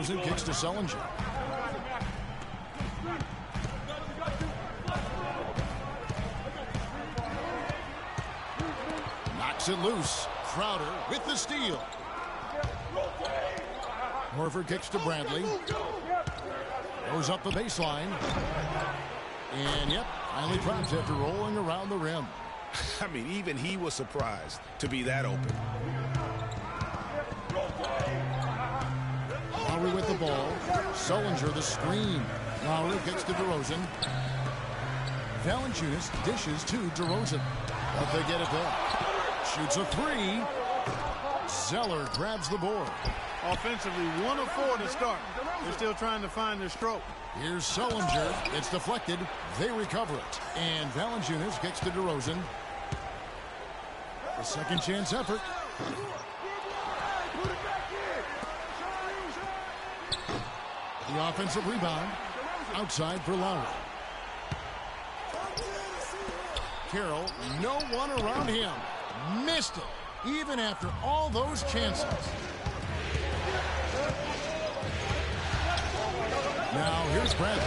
DeRozan kicks to Sullinger. Knocks it loose. Crowder with the steal. Horford kicks to Bradley. Goes up the baseline. And, yep, finally drops after rolling around the rim. I mean, even he was surprised to be that open. Lowry with the ball. Sullinger the screen. Lowry kicks to DeRozan. Valanciunas dishes to DeRozan. But they get it back. Shoots a three. Zeller grabs the board. Offensively, 1 of 4 to start. They're still trying to find their stroke. Here's Sullinger. It's deflected. They recover it. And Valanciunas kicks to DeRozan. A second chance effort. The offensive rebound. Outside for Lowry. Carroll, no one around him. Missed it, even after all those chances. Now here's Bradley.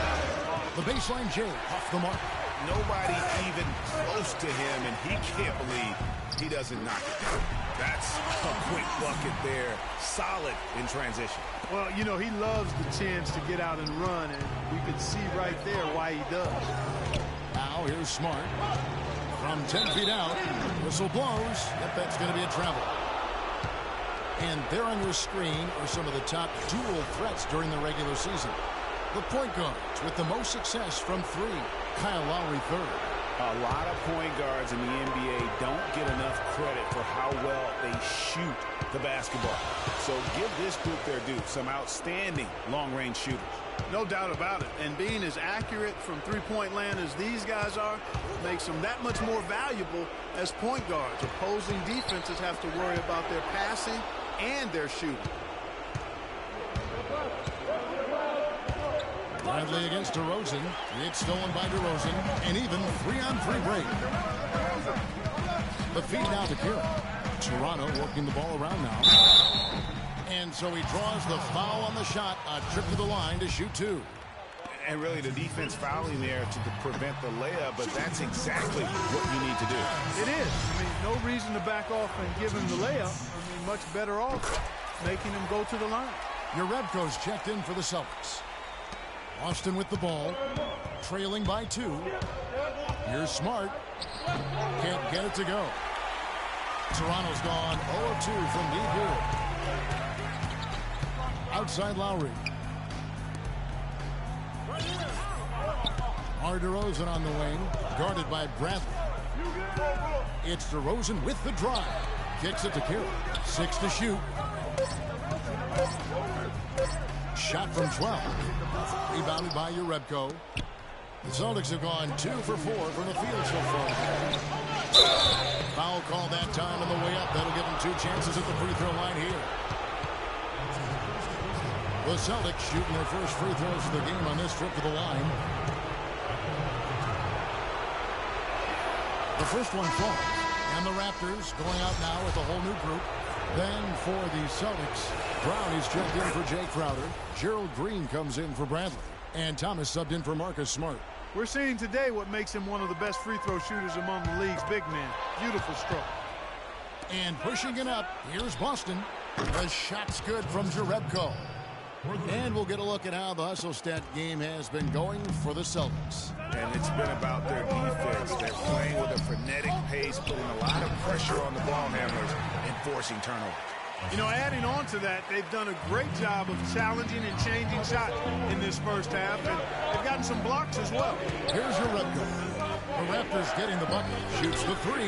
The baseline J off the mark. Nobody even close to him, and he can't believe he doesn't knock it down. That's a quick bucket there. Solid in transition. Well, you know, he loves the chance to get out and run, and you can see right there why he does. Now here's Smart. From 10 feet out, whistle blows. Yep, that's going to be a travel. And there on your screen are some of the top dual threats during the regular season. The point guards with the most success from 3. Kyle Lowry third. A lot of point guards in the NBA don't get enough credit for how well they shoot the basketball. So give this group their due. Some outstanding long-range shooters. No doubt about it. And being as accurate from three-point land as these guys are makes them that much more valuable as point guards. Opposing defenses have to worry about their passing and their shooting. Bradley against DeRozan. It's stolen by DeRozan. And even 3-on-3 break. The feed now to Carroll. Toronto working the ball around now. And so he draws the foul on the shot. A trip to the line to shoot 2. And really the defense fouling there to prevent the layup, but that's exactly what you need to do. It is. I mean, no reason to back off and give him the layup. I mean, much better off making him go to the line. Urebko's checked in for the Celtics. Austin with the ball, trailing by 2. Here's Smart. Can't get it to go. Toronto's gone 0-2 from deep here. Outside Lowry. DeRozan on the wing, guarded by Bradley. It's DeRozan with the drive. Kicks it to Carroll. 6 to shoot. Shot from 12. Rebounded by Urebko. The Celtics have gone 2 for 4 from the field so far. Foul call that time on the way up. That'll give them 2 chances at the free throw line here. The Celtics shooting their first free throws of the game on this trip to the line. The first one falls. And the Raptors going out now with a whole new group. Then for the Celtics, Brown is checked in for Jay Crowder. Gerald Green comes in for Bradley. And Thomas subbed in for Marcus Smart. We're seeing today what makes him one of the best free throw shooters among the league's big men. Beautiful stroke. And pushing it up, here's Boston. The shot's good from Urebko. And we'll get a look at how the hustle stat game has been going for the Celtics. And it's been about their defense. They're playing with a frenetic pace, putting a lot of pressure on the ball handlers and forcing turnovers. You know, adding on to that, they've done a great job of challenging and changing shots in this first half, and they've gotten some blocks as well. Here's Urebko. The Raptors getting the bucket. Shoots the 3.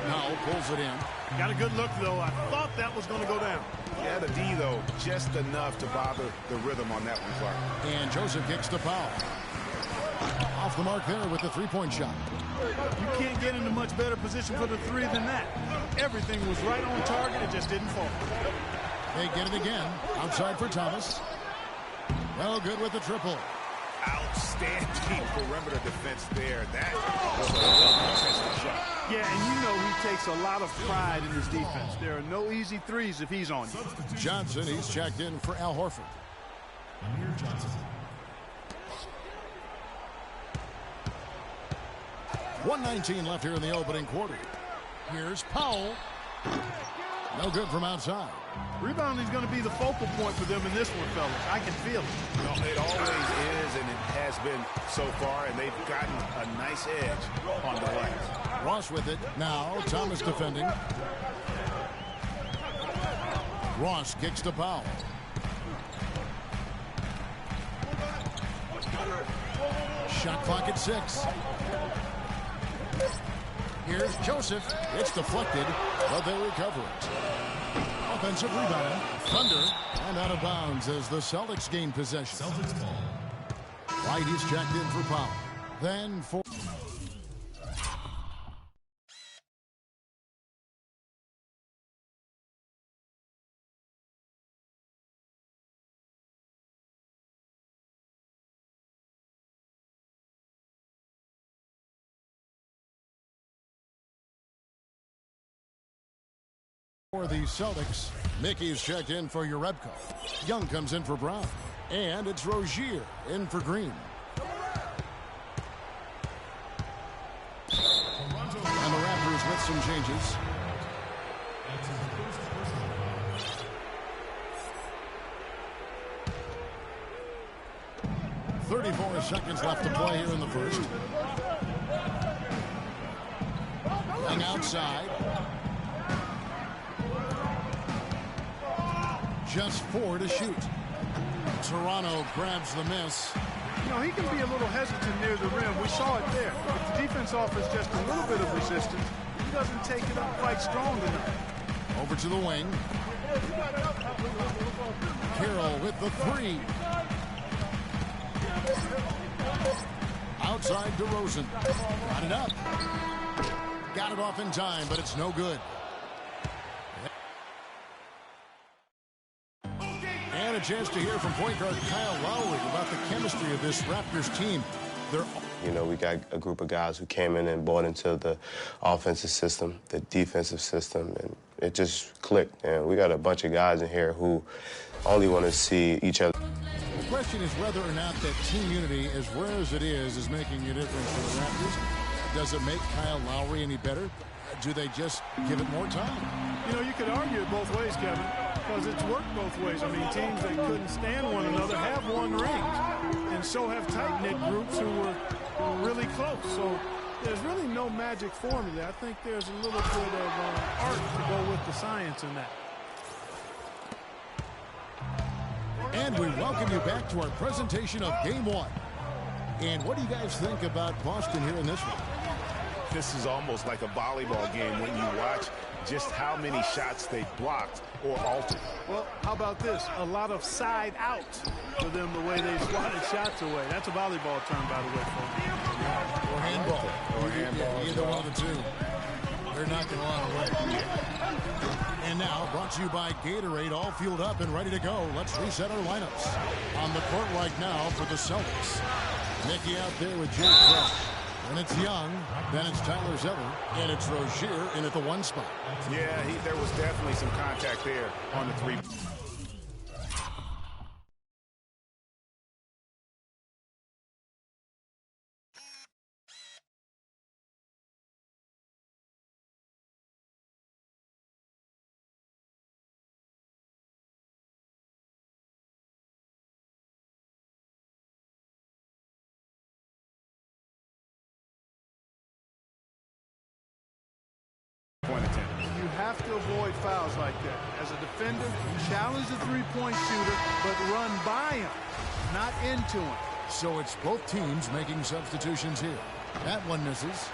Now pulls it in. Got a good look, though. I thought that was going to go down. Yeah, the D, though, just enough to bother the rhythm on that one, Clark. And Joseph kicks the foul. Off the mark there with the three-point shot. You can't get into much better position for the 3 than that. Everything was right on target. It just didn't fall. They get it again. Outside for Thomas. Well, good with the triple. Outstanding perimeter defense there. That was a well-contested shot. Yeah, and you know he takes a lot of pride in his defense. There are no easy threes if he's on you. Johnson, he's checked in for Al Horford. Amir Johnson. 1:19 left here in the opening quarter. Here's Powell. No good from outside. Rebounding is going to be the focal point for them in this one, fellas. I can feel it. No, it always is, and it has been so far, and they've gotten a nice edge on the glass. Ross with it. Now Thomas defending. Ross kicks to Powell. Shot clock at 6. Here's Joseph. It's deflected, but they recover it. Offensive rebound. Thunder. And out of bounds as the Celtics gain possession. Celtics ball. White is checked in for Powell. Then for... For the Celtics, Mickey's checked in for Urebko. Young comes in for Brown. And it's Rozier in for Green. And the Raptors with some changes. 34 seconds left to play here in the first. Young outside. Just 4 to shoot. Toronto grabs the miss. You know, he can be a little hesitant near the rim. We saw it there. If the defense offers just a little bit of resistance, he doesn't take it up quite strong enough. Over to the wing. Carroll with the 3. Outside DeRozan. Got it up. Got it off in time, but it's no good. And a chance to hear from point guard Kyle Lowry about the chemistry of this Raptors team. You know, we got a group of guys who came in and bought into the offensive system, the defensive system, and it just clicked. And we got a bunch of guys in here who only want to see each other. The question is whether or not that team unity, as rare as it is making a difference for the Raptors. Does it make Kyle Lowry any better? Do they just give it more time? You know, you could argue it both ways, Kevin, because it's worked both ways. I mean, teams that couldn't stand one another have won rings, and so have tight-knit groups who were really close. So there's really no magic formula. I think there's a little bit of art to go with the science in that. And we welcome you back to our presentation of Game 1. And what do you guys think about Boston here in this one? This is almost like a volleyball game when you watch just how many shots they blocked or altered. Well, how about this? A lot of side out for them the way they swatted shots away. That's a volleyball term, by the way, folks. Or handball. Or handball. Yeah, either one of the two. They're knocking a lot away. And now, brought to you by Gatorade, all fueled up and ready to go. Let's reset our lineups. On the court right now for the Celtics. Mickey out there with Jay Crowder. And it's Young, then it's Tyler Zeller, and it's Rozier in at the 1 spot. Yeah, there was definitely some contact there on the 3. You have to avoid fouls like that. As a defender, challenge the three-point shooter, but run by him, not into him. So it's both teams making substitutions here. That one misses.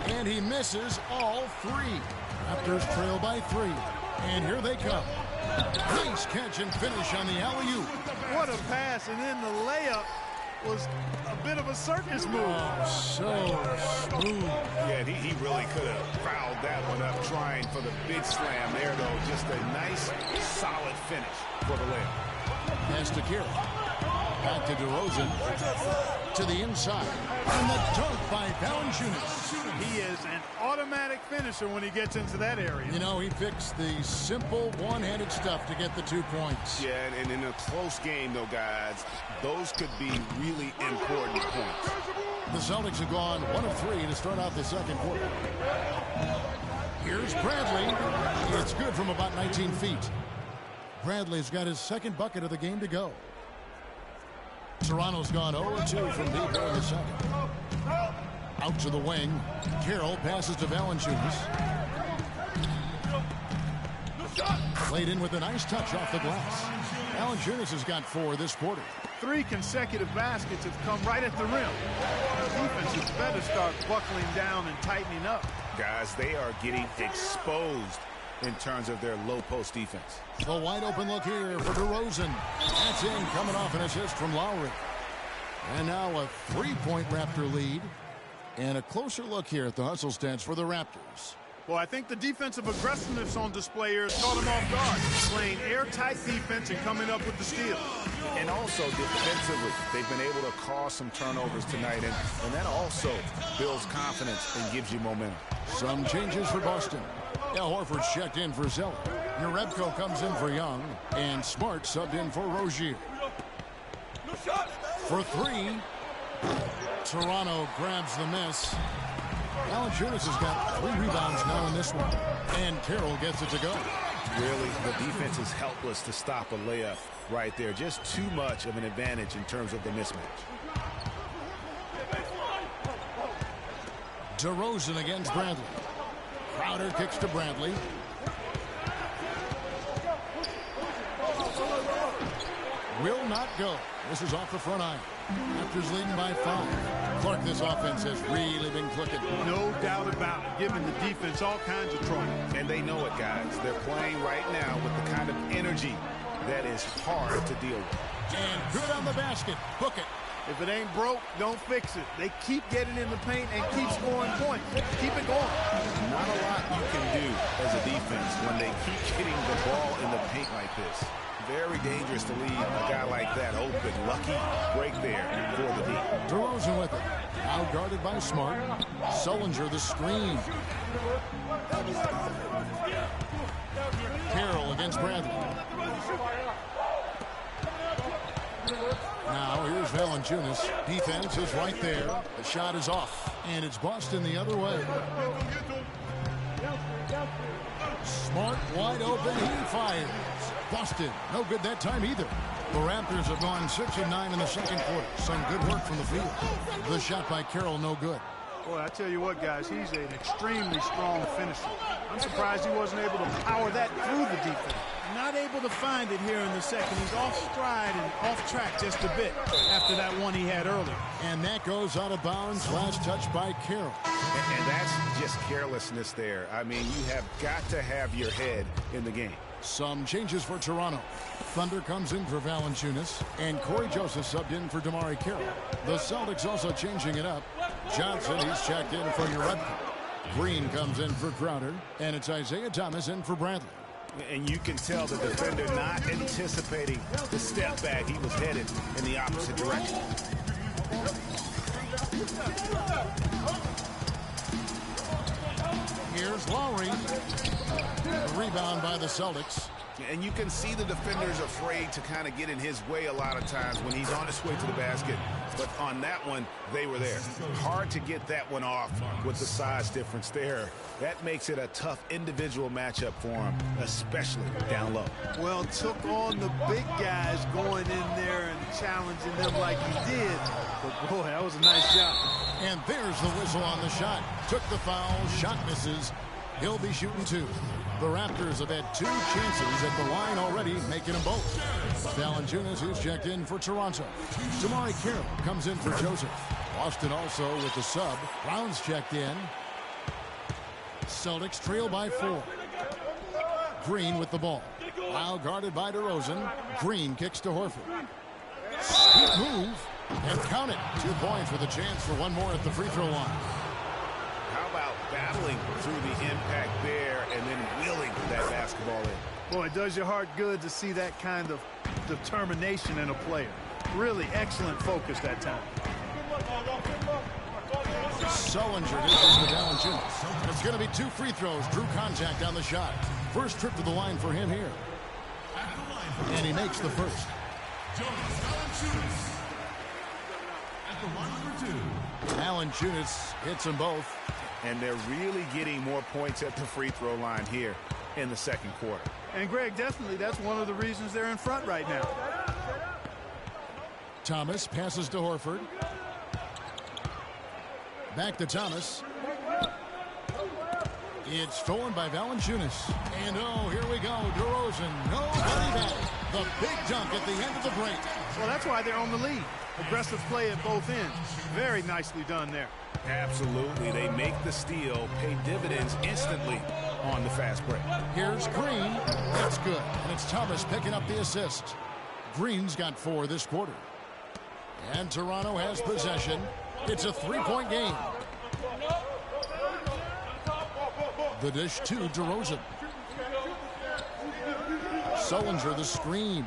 And he misses all 3. Raptors trail by 3. And here they come. Nice catch and finish on the alley-oop. What a pass, and then the layup was a bit of a circus move. Oh, so smooth. Yeah, he really could have fouled that one up trying for the big slam there, though. Just a nice, solid finish for the layup. Pass to Carroll. Back to DeRozan. To the inside. And the dunk by Valanciunas. He is an automatic finisher when he gets into that area. You know, he picks the simple one-handed stuff to get the 2 points. Yeah, and in a close game, though, guys, those could be really important points. The Celtics have gone 1 of 3 to start out the second quarter. Here's Bradley. It's good from about 19 feet. Bradley's got his second bucket of the game to go. Toronto's gone 0-2 from deep here in the second. Out to the wing. Carroll passes to Valanciunas. Played in with a nice touch off the glass. Valanciunas has got 4 this quarter. 3 consecutive baskets have come right at the rim. Defenses better start buckling down and tightening up. Guys, they are getting exposed in terms of their low post defense. The wide open look here for DeRozan. That's in, coming off an assist from Lowry. And now a 3-point Raptor lead. And a closer look here at the hustle stats for the Raptors. Well, I think the defensive aggressiveness on display here has caught him off guard. Playing airtight defense and coming up with the steal. And also defensively, they've been able to cause some turnovers tonight. And that also builds confidence and gives you momentum. Some changes for Boston. Al Horford's checked in for Zeller. Jerebko comes in for Young. And Smart subbed in for Rozier. For 3. Toronto grabs the miss. Valanciunas has got 3 rebounds now in this one. And Carroll gets it to go. Really, the defense is helpless to stop a layup right there. Just too much of an advantage in terms of the mismatch. DeRozan against Bradley. Crowder kicks to Bradley. Will not go. This is off the front iron. Raptors leading by 5. Clark, this offense has really been clicking. No doubt about it, giving the defense all kinds of trouble. And they know it, guys. They're playing right now with the kind of energy that is hard to deal with. And good on the basket. Hook it. If it ain't broke, don't fix it. They keep getting in the paint and keep scoring points. Keep it going. Not a lot you can do as a defense when they keep getting the ball in the paint like this. Very dangerous to leave a guy like that open. Lucky break there for the D. DeRozan with it. Now guarded by Smart. Sullinger the screen. Carroll against Bradley. Now here's Valanciunas. Defense is right there. The shot is off. And it's Boston the other way. Smart wide open. He fires. Boston, no good that time either. The Raptors have gone 6 of 9 in the second quarter. Some good work from the field. The shot by Carroll, no good. Boy, I tell you what, guys, he's an extremely strong finisher. I'm surprised he wasn't able to power that through the defense. Not able to find it here in the second. He's off stride and off track just a bit after that one he had earlier. And that goes out of bounds. Last touch by Carroll. And that's just carelessness there. I mean, you have got to have your head in the game. Some changes for Toronto. Thunder comes in for Valanciunas, and Corey Joseph subbed in for Damari Carroll. The Celtics also changing it up. Johnson, he's checked in for Jerebko. Green comes in for Crowder, and it's Isaiah Thomas in for Bradley. And you can tell the defender not anticipating the step back. He was headed in the opposite direction. Here's Lowry. The rebound by the Celtics. And you can see the defenders afraid to kind of get in his way a lot of times when he's on his way to the basket. But on that one, they were there. Hard to get that one off with the size difference there. That makes it a tough individual matchup for him, especially down low. Well, took on the big guys going in there and challenging them like he did. But, boy, that was a nice job. And there's the whistle on the shot. Took the foul, shot misses. He'll be shooting 2. The Raptors have had 2 chances at the line already, making them both. Valanciunas, who's checked in for Toronto. Damari Carroll comes in for Joseph. Boston also with the sub. Brown's checked in. Celtics trail by 4. Green with the ball. Now guarded by DeRozan. Green kicks to Horford. Sweet move. And count it. 2 points with a chance for one more at the free throw line. How about battling through the impact there and then wheeling that basketball in? Boy, it does your heart good to see that kind of determination in a player. Really excellent focus that time. Sullinger dishes to Valanciunas. It's going to be 2 free throws. Drew contact on the shot. First trip to the line for him here. And he makes the first. At the line for 2. Valanciunas hits them both. And they're really getting more points at the free throw line here in the second quarter. And, Greg, definitely that's one of the reasons they're in front right now. Thomas passes to Horford. Back to Thomas. It's stolen by Valanciunas. And, oh, here we go. DeRozan. Nobody back. The big dunk at the end of the break. Well, that's why they're on the lead. Aggressive play at both ends. Very nicely done there. Absolutely. They make the steal, pay dividends instantly on the fast break. Here's Green. That's good. And it's Thomas picking up the assist. Green's got 4 this quarter. And Toronto has possession. It's a 3-point game. The dish to DeRozan. Sullinger the screen.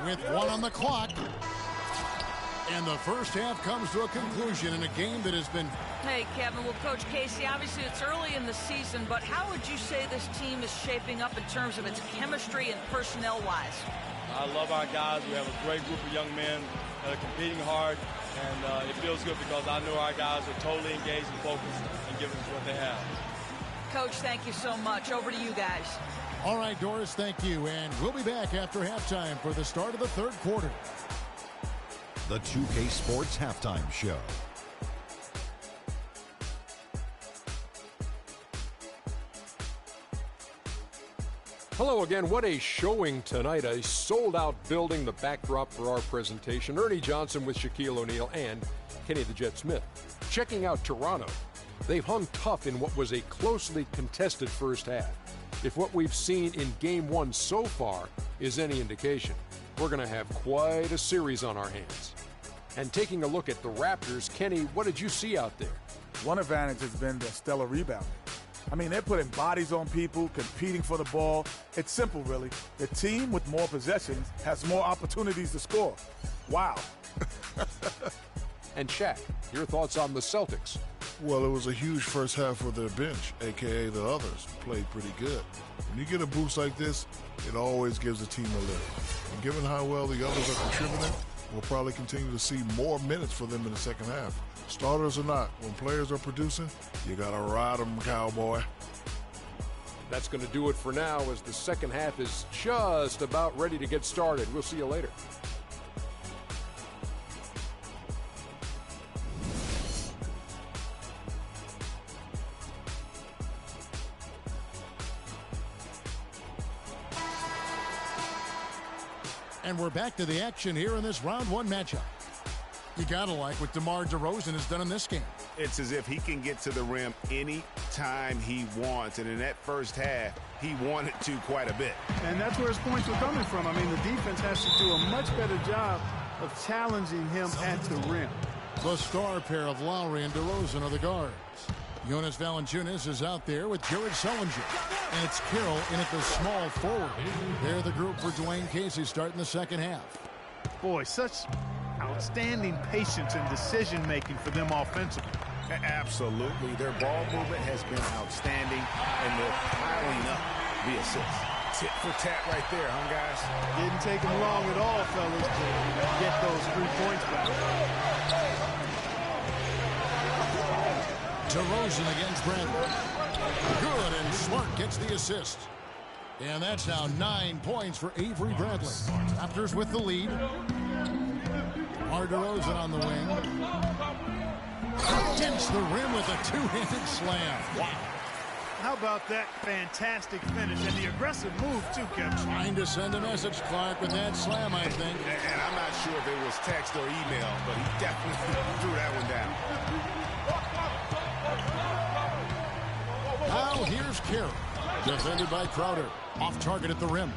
With 1 on the clock. And the first half comes to a conclusion in a game that has been... Hey, Kevin. Well, Coach Casey, obviously it's early in the season, but how would you say this team is shaping up in terms of its chemistry and personnel-wise? I love our guys. We have a great group of young men that are competing hard, and it feels good because I know our guys are totally engaged and focused and giving us what they have. Coach, thank you so much. Over to you guys. All right, Doris, thank you. And we'll be back after halftime for the start of the third quarter. The 2K Sports Halftime Show. Hello again. What a showing tonight. A sold-out building, the backdrop for our presentation. Ernie Johnson with Shaquille O'Neal and Kenny the Jet Smith. Checking out Toronto. They've hung tough in what was a closely contested first half. If what we've seen in Game 1 so far is any indication, we're going to have quite a series on our hands. And taking a look at the Raptors, Kenny, what did you see out there? One advantage has been the stellar rebounding. I mean, they're putting bodies on people, competing for the ball. It's simple, really. The team with more possessions has more opportunities to score. Wow. And Shaq, your thoughts on the Celtics? Well, it was a huge first half for their bench, a.k.a. the others, played pretty good. When you get a boost like this, it always gives the team a lift. And given how well the others are contributing, we'll probably continue to see more minutes for them in the second half. Starters or not, when players are producing, you got to ride them, cowboy. That's going to do it for now as the second half is just about ready to get started. We'll see you later. And we're back to the action here in this round 1 matchup. You gotta like what DeMar DeRozan has done in this game. It's as if he can get to the rim any time he wants. And in that first half, he wanted to quite a bit. And that's where his points were coming from. I mean, the defense has to do a much better job of challenging him at the rim. The star pair of Lowry and DeRozan are the guards. Jonas Valanciunas is out there with Jared Sullinger. And it's Carroll in at the small forward. They're the group for Dwayne Casey starting the second half. Boy, such outstanding patience and decision-making for them offensively. Absolutely. Their ball movement has been outstanding, and they're piling up the assists. Tit for tat right there, huh, guys? Didn't take them long at all, fellas, to get those 3 points back. DeRozan against Bradley. Good, and Smart gets the assist. And that's now 9 points for Avery Bradley. Raptors with the lead. DeRozan on the wing. Against the rim with a 2-handed slam. Wow. How about that fantastic finish and the aggressive move, too, Kevin? Trying to send a message, Clark, with that slam, I think. And I'm not sure if it was text or email, but he definitely threw that one down. Now here's Carroll. Defended by Crowder. Off target at the rim.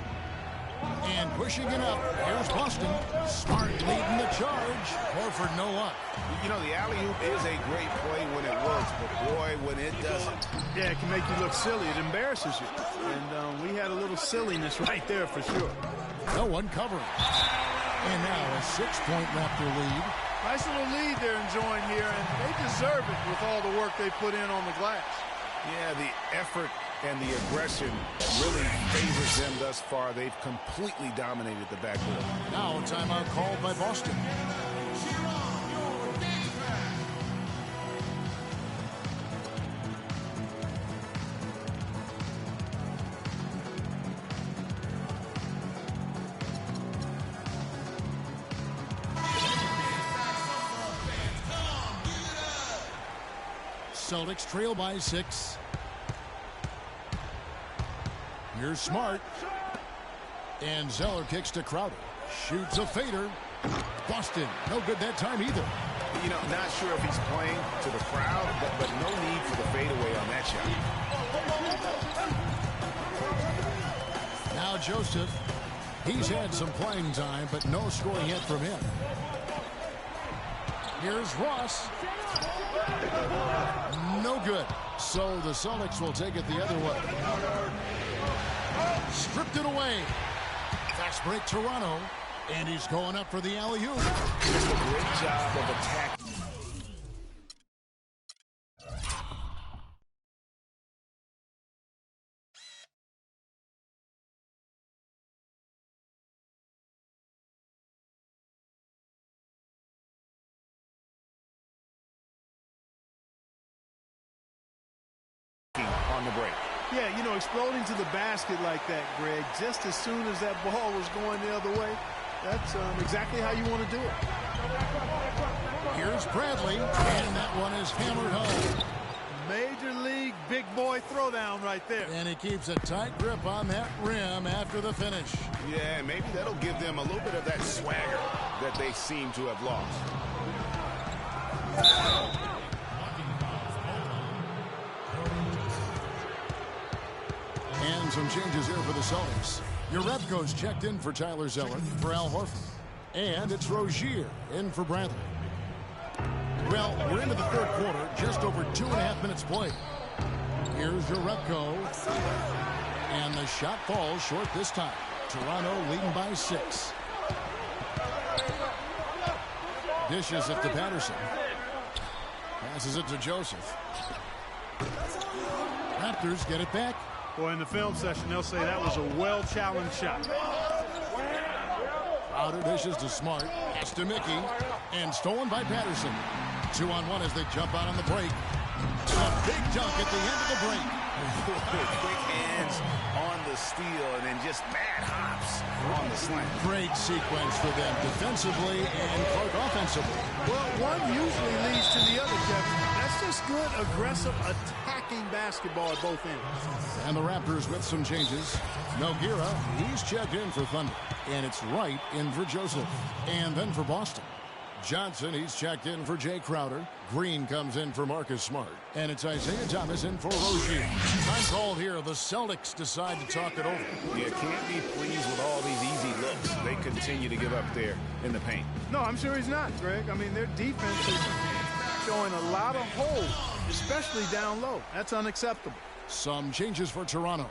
And pushing it up. Here's Boston. Smart leading the charge. Horford no luck. You know, the alley-oop is a great play when it works, but boy, when it doesn't. Yeah, it can make you look silly. It embarrasses you. And we had a little silliness right there for sure. No one covering. And now a 6-point Raptor lead. Nice little lead they're enjoying here, and they deserve it with all the work they put in on the glass. Yeah, the effort and the aggression really favors them thus far. They've completely dominated the backcourt. Now a timeout called by Boston. Celtics trail by 6. Here's Smart. And Zeller kicks to Crowder. Shoots a fader. Boston, no good that time either. You know, not sure if he's playing to the crowd, but no need for the fadeaway on that shot. Now Joseph. He's had some playing time, but no scoring yet from him. Here's Ross. No good. So the Celtics will take it the other way. Stripped it away. Fast break Toronto. And he's going up for the alley-oop. Just a great job of attack. On the break. Yeah, you know, exploding to the basket like that, Greg, just as soon as that ball was going the other way, that's exactly how you want to do it. Here's Bradley, and that one is hammered home. Major league big boy throwdown right there. And he keeps a tight grip on that rim after the finish. Yeah, maybe that'll give them a little bit of that swagger that they seem to have lost. And some changes here for the Celtics. Urepko's checked in for Tyler Zeller, for Al Horford. And it's Rozier in for Bradley. Well, we're into the third quarter, just over 2.5 minutes played. Here's Urepko. And the shot falls short this time. Toronto leading by 6. Dishes it to Patterson. Passes it to Joseph. Raptors get it back. Boy, in the film session, they'll say that was a well-challenged shot. Crowder dishes to Smart. Pass to Mickey. And stolen by Patterson. 2-on-1 as they jump out on the break. A big dunk at the end of the break. Quick hands on the steal and then just mad hops on the slam. Great sequence for them defensively and Clark offensively. Well, one usually leads to the other, Kevin. That's just good, aggressive, attacking basketball at both ends. And the Raptors with some changes. Nogueira, he's checked in for Thunder. And it's Wright in for Joseph. And then for Boston. Johnson, he's checked in for Jay Crowder. Green comes in for Marcus Smart. And it's Isaiah Thomas in for Rozier. Time called here. The Celtics decide to talk it over. You can't be pleased with all these easy looks. They continue to give up there in the paint. No, I'm sure he's not, Greg. I mean, their defense is showing a lot of holes, especially down low. That's unacceptable. Some changes for Toronto.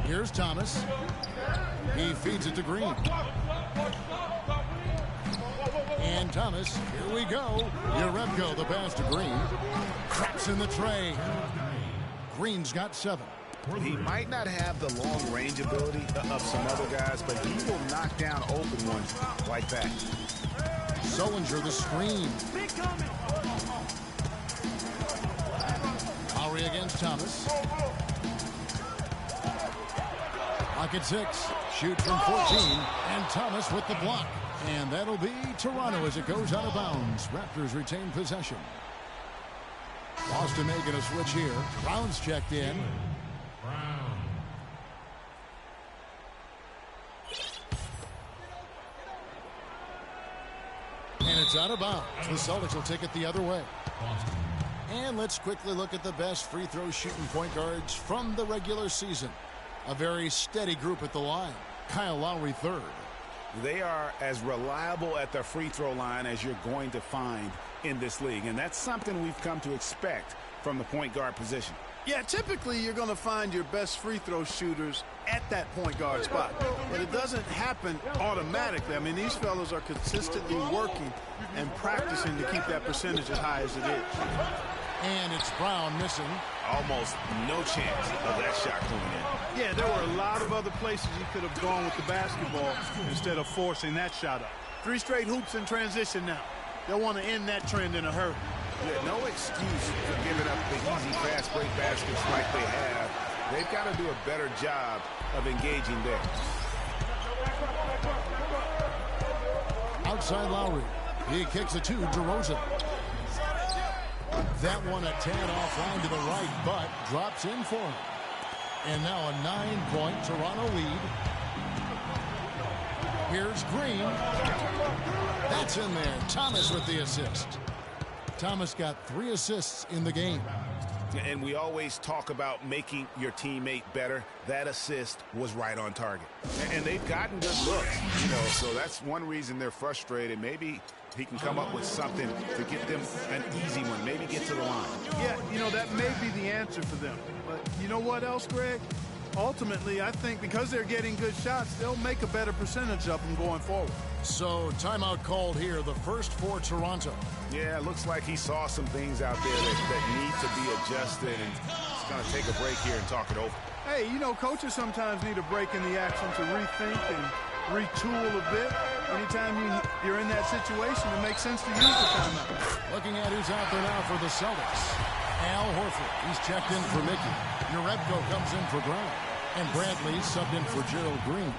Here's Thomas. He feeds it to Green. And Thomas, here we go. Urepko, the pass to Green. Traps in the tray. Green's got 7. He might not have the long-range ability of some other guys, but he will knock down open ones like that. Sullinger, the screen. Lowry against Thomas. Pocket 6. Shoot from 14. And Thomas with the block. And that'll be Toronto as it goes out of bounds. Raptors retain possession. Boston making a switch here. Brown's checked in. And it's out of bounds. The Celtics will take it the other way. And let's quickly look at the best free throw shooting point guards from the regular season. A very steady group at the line. Kyle Lowry third. They are as reliable at the free throw line as you're going to find in this league. And that's something we've come to expect from the point guard position. Yeah, typically you're going to find your best free throw shooters at that point guard spot. But it doesn't happen automatically. I mean, these fellas are consistently working and practicing to keep that percentage as high as it is. And it's Brown missing. Almost no chance of that shot going in. Yeah, there were a lot of other places he could have gone with the basketball instead of forcing that shot up. 3 straight hoops in transition now. They'll want to end that trend in a hurry. Yeah, no excuse for giving up the easy fast break baskets like they have. They've got to do a better job of engaging there. Outside Lowry. He kicks it to DeRozan. That one a tad offline to the right, but drops in for him. And now a 9-point Toronto lead. Here's Green. That's in there. Thomas with the assist. Thomas got 3 assists in the game. And we always talk about making your teammate better. That assist was right on target. And they've gotten good looks, you know, so that's one reason they're frustrated. Maybe he can come up with something to get them an easy one, maybe get to the line. Yeah, you know, that may be the answer for them. But you know what else, Greg? Ultimately, I think because they're getting good shots, they'll make a better percentage of them going forward. So, timeout called here, the first for Toronto. Yeah, it looks like he saw some things out there that need to be adjusted, and he's going to take a break here and talk it over. Hey, you know, coaches sometimes need a break in the action to rethink and retool a bit. Anytime you're in that situation, it makes sense to use the timeout. Looking at who's out there now for the Celtics. Al Horford, he's checked in for Mickey. Urebko comes in for Brown. And Bradley subbed in for Gerald Green.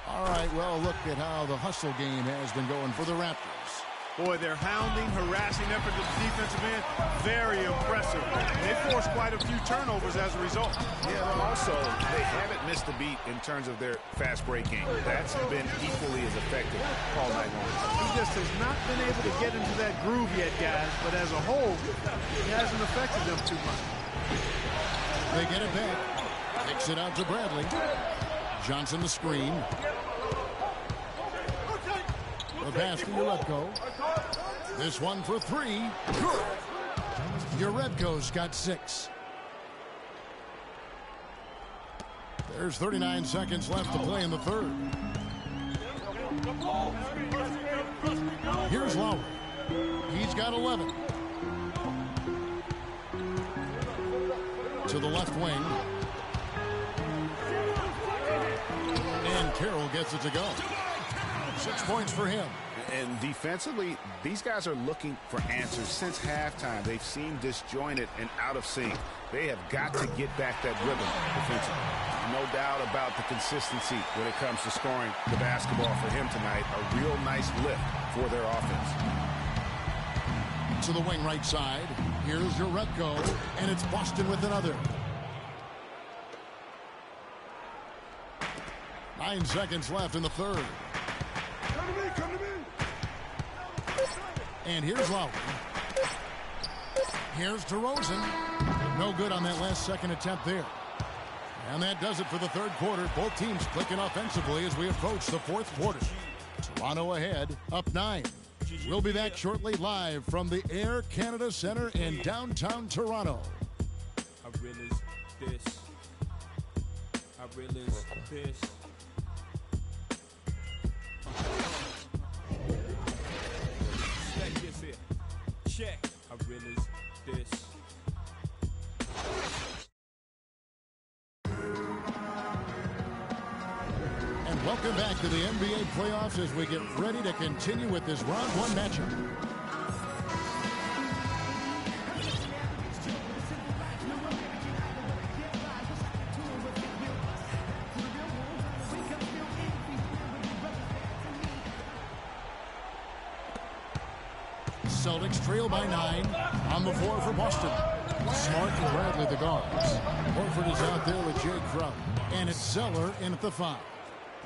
All right, well, look at how the hustle game has been going for the Raptors. Boy, their hounding, harassing effort to the defensive end, very impressive. They forced quite a few turnovers as a result. Yeah, but also, they haven't missed a beat in terms of their fast break game. That's been equally as effective all night long. He just has not been able to get into that groove yet, guys, but as a whole, it hasn't affected them too much. They get it back. Kicks it out to Bradley. Johnson the screen. The pass to Urebko. This one for 3. Good. Urebko's got 6. There's 39 seconds left to play in the third. Here's Lowry. He's got 11. To the left wing. And Carroll gets it to go. 6 points for him. And defensively, these guys are looking for answers since halftime. They've seemed disjointed and out of sync. They have got to get back that rhythm defensively. No doubt about the consistency when it comes to scoring the basketball for him tonight. A real nice lift for their offense. To the wing right side. Here's Urebko, and it's Boston with another. 9 seconds left in the third. Come to me. And here's Lowry. Here's DeRozan. No good on that last second attempt there. And that does it for the third quarter. Both teams clicking offensively as we approach the fourth quarter. Toronto ahead, up 9. We'll be back shortly live from the Air Canada Centre in downtown Toronto. I realize this. I realize this. Check this here. Check. I realize this. And welcome back to the NBA playoffs as we get ready to continue with this round 1 matchup. Celtics trail by 9 on the floor for Boston. Smart and Bradley the guards. Horford is out there with Jay Crowder. And it's Zeller in at the 5.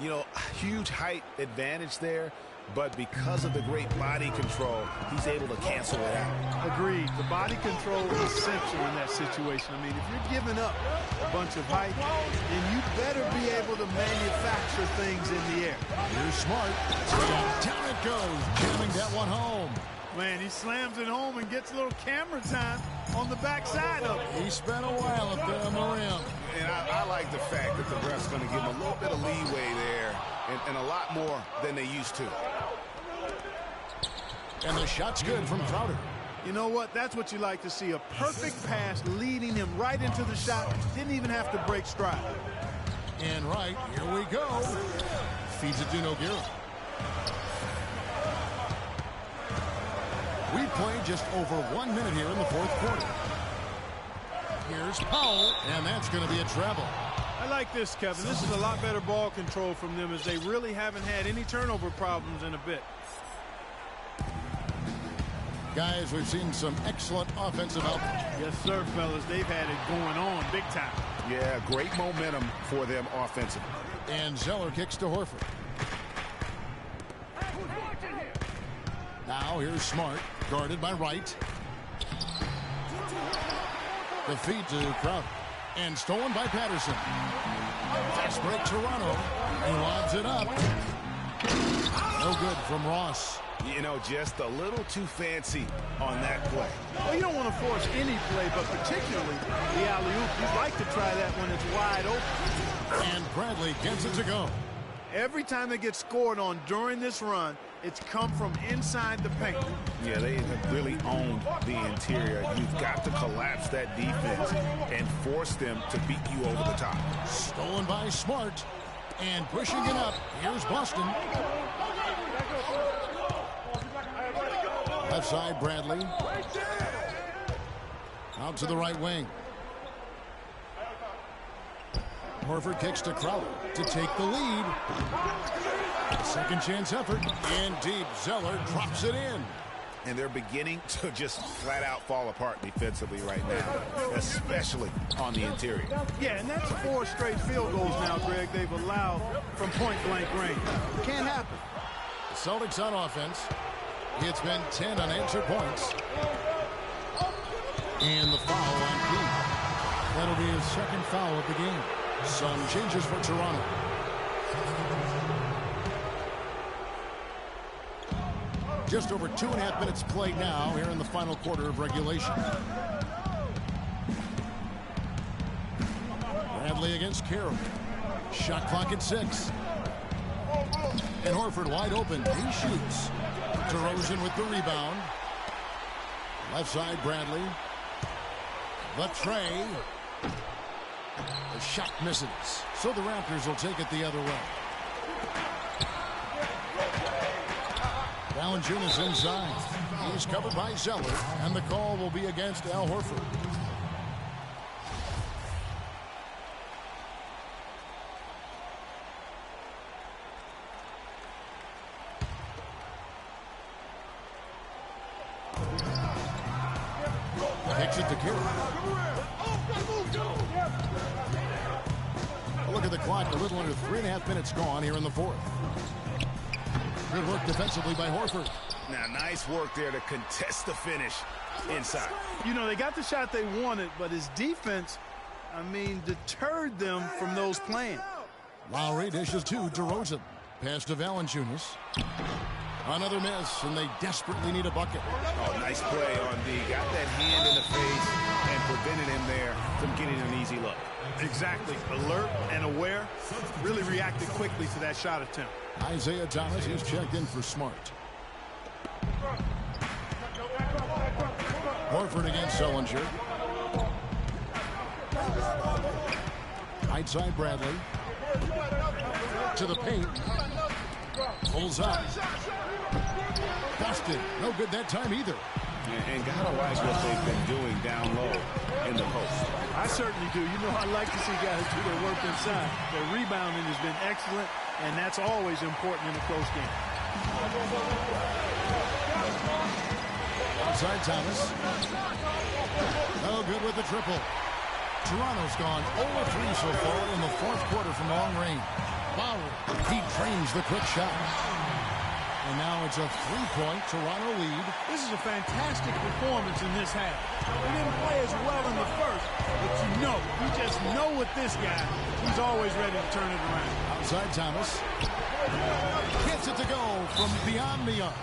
You know, huge height advantage there, but because of the great body control, he's able to cancel it out. Agreed. The body control is essential in that situation. I mean, if you're giving up a bunch of height, then you better be able to manufacture things in the air. Here's Smart. Down it goes, jamming that one home. Man, he slams it home and gets a little camera time on the backside of it. He spent a while up there on the rim. And I like the fact that the ref's going to give him a little bit of leeway there and a lot more than they used to. And the shot's good from Crowder. You know what? That's what you like to see. A perfect pass leading him right into the shot. Didn't even have to break stride. And right, here we go. Feeds it to Nogueira. We've played just over 1 minute here in the fourth quarter. Here's Powell, and that's going to be a travel. I like this, Kevin. This is a lot better ball control from them as they really haven't had any turnover problems in a bit. Guys, we've seen some excellent offensive output. Yes, sir, fellas. They've had it going on big time. Yeah, great momentum for them offensively. And Zeller kicks to Horford. Now here's Smart, guarded by Wright. The feed to Crowder. And stolen by Patterson. Fast break Toronto. He lobs it up. No good from Ross. You know, just a little too fancy on that play. Well, you don't want to force any play, but particularly the alley-oop. You'd like to try that when it's wide open. And Bradley gets it to go. Every time they get scored on during this run, it's come from inside the paint. Yeah, they have really owned the interior. You've got to collapse that defense and force them to beat you over the top. Stolen by Smart. And pushing it up, here's Boston. Left side, Bradley. Out to the right wing. Horford kicks to Crowder to take the lead. Second chance effort. And deep, Zeller drops it in. And they're beginning to just flat out fall apart defensively right now, especially on the interior. Yeah, and that's 4 straight field goals now, Greg, they've allowed from point-blank range. Can't happen. The Celtics on offense. It's been 10 unanswered points. And the foul on Pete. That'll be his second foul of the game. Some changes for Toronto. Just over 2.5 minutes played now here in the final quarter of regulation. Bradley against Carroll. Shot clock at 6. And Horford wide open. He shoots. DeRozan with the rebound. Left side, Bradley. The tray. The shot misses. So the Raptors will take it the other way. Valanciunas inside. He's covered by Zeller, and the call will be against Al Horford. Kicks it to Carroll. Look at the clock. A little under 3.5 minutes gone here in the fourth. Good work defensively by Horford. Now, nice work there to contest the finish inside. You know, they got the shot they wanted, but his defense, I mean, deterred them from those playing. Lowry dishes to DeRozan. Pass to Valanciunas. Another miss, and they desperately need a bucket. Oh, nice play on D. Got that hand in the face and prevented him there from getting an easy look. Exactly. Alert and aware. Really reacted quickly to that shot attempt. Isaiah Thomas is checked in for Smart. Horford against Sullinger. Right side, Bradley. To the paint. Pulls up. Busted. No good that time either. And gotta like what they've been doing down low in the post. I certainly do. You know, I like to see guys do their work inside. Their rebounding has been excellent, and that's always important in a close game. Outside Thomas. No good with the triple. Toronto's gone 0-3 so far in the fourth quarter from long range. Lowry, he trains the quick shot. And now it's a 3-point Toronto lead. This is a fantastic performance in this half. He didn't play as well in the first, but you just know with this guy, he's always ready to turn it around. Outside Thomas. Gets it to go from beyond the arc.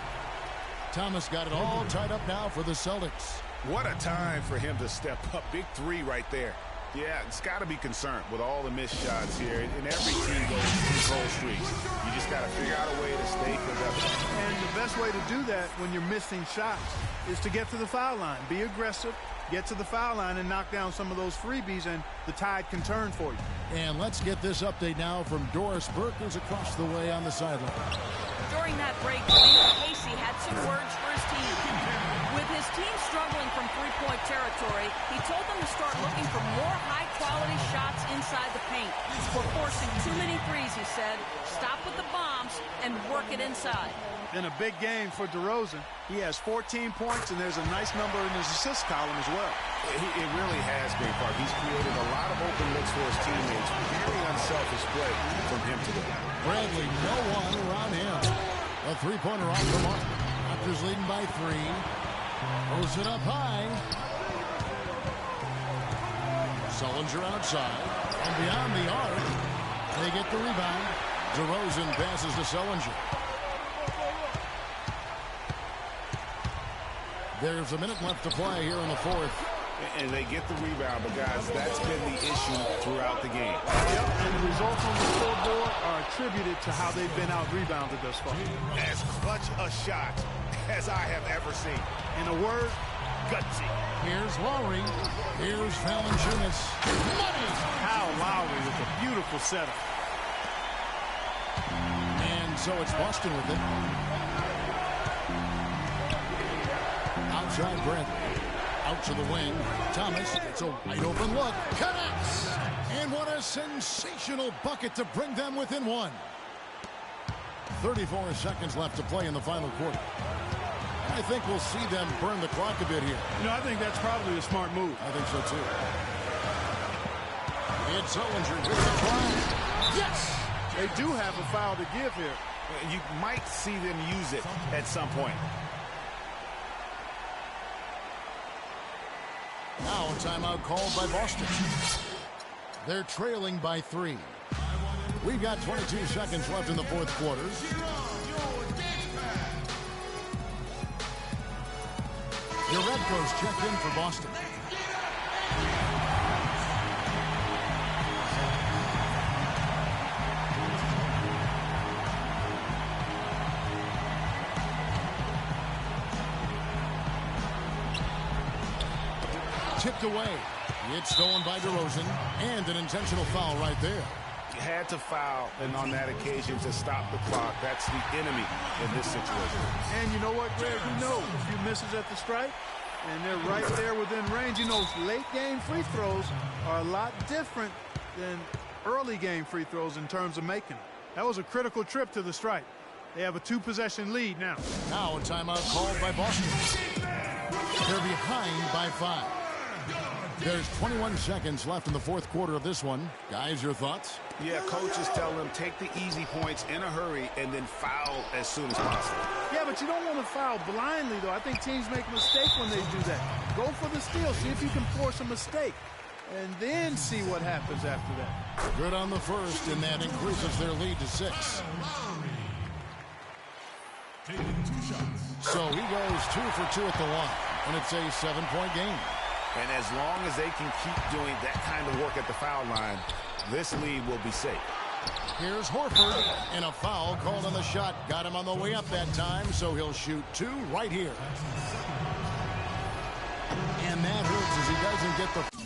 Thomas got it all tied up now for the Celtics. What a time for him to step up. Big three right there. Yeah, it's got to be concerned with all the missed shots here. And every team goes through cold streaks. You just got to figure out a way to stay productive. And the best way to do that when you're missing shots is to get to the foul line. Be aggressive, get to the foul line, and knock down some of those freebies, and the tide can turn for you. And let's get this update now from Doris Burke, who's across the way on the sideline. During that break, Dwayne Casey had some words for his team. With his team struggling from three-point territory, he told them to start looking for more high-quality shots inside the paint. We're forcing too many threes, he said. Stop with the bombs and work it inside. In a big game for DeRozan, he has 14 points, and there's a nice number in his assist column as well. It really has been, Park. He's created a lot of open looks for his teammates. Very unselfish play from him today. Bradley, no one around him. A three-pointer off the mark. Raptors leading by 3. Throws it up high. Sullinger outside. From beyond the arc. They get the rebound. DeRozan passes to Sullinger. There's a minute left to play here in the fourth. And they get the rebound, but guys, that's been the issue throughout the game. Yep, and the results on the scoreboard are attributed to how they've been out-rebounded thus far. As clutch a shot as I have ever seen. In a word, gutsy. Here's Lowry. Here's Valanciunas. Money! Kyle Lowry with a beautiful setup. And so it's Boston with it. Outside Bradley. Out to the wing. Thomas, it's a wide open look. Connects! And what a sensational bucket to bring them within 1. 34 seconds left to play in the final quarter. I think we'll see them burn the clock a bit here. I think that's probably a smart move. I think so, too. It's Sullinger with the try. Yes! They do have a foul to give here. You might see them use it at some point. Now a timeout called by Boston. They're trailing by 3. We've got 22 seconds left in the fourth quarter. Uredko's checked in for Boston. Tipped away. It's stolen by DeRozan, and an intentional foul right there. You had to foul, and on that occasion to stop the clock. That's the enemy in this situation. And you know what, Greg? A few misses at the stripe, and they're right there within range. Late game free throws are a lot different than early game free throws in terms of making them. That was a critical trip to the stripe. They have a 2-possession lead now. Now a timeout called by Boston. They're behind by 5. There's 21 seconds left in the fourth quarter of this one. Guys, your thoughts? Yeah, coaches tell them take the easy points in a hurry and then foul as soon as possible. Yeah, but you don't want to foul blindly, though. I think teams make a mistake when they do that. Go for the steal. See if you can force a mistake, and then see what happens after that. Good on the first, and that increases their lead to 6. So he goes 2 for 2 at the line, and it's a 7-point game. And as long as they can keep doing that kind of work at the foul line, this lead will be safe. Here's Horford, and a foul called on the shot. Got him on the way up that time, so he'll shoot 2 right here. And that hurts as he doesn't get the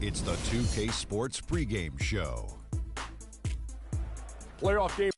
It's the 2K Sports pregame show. Playoff game.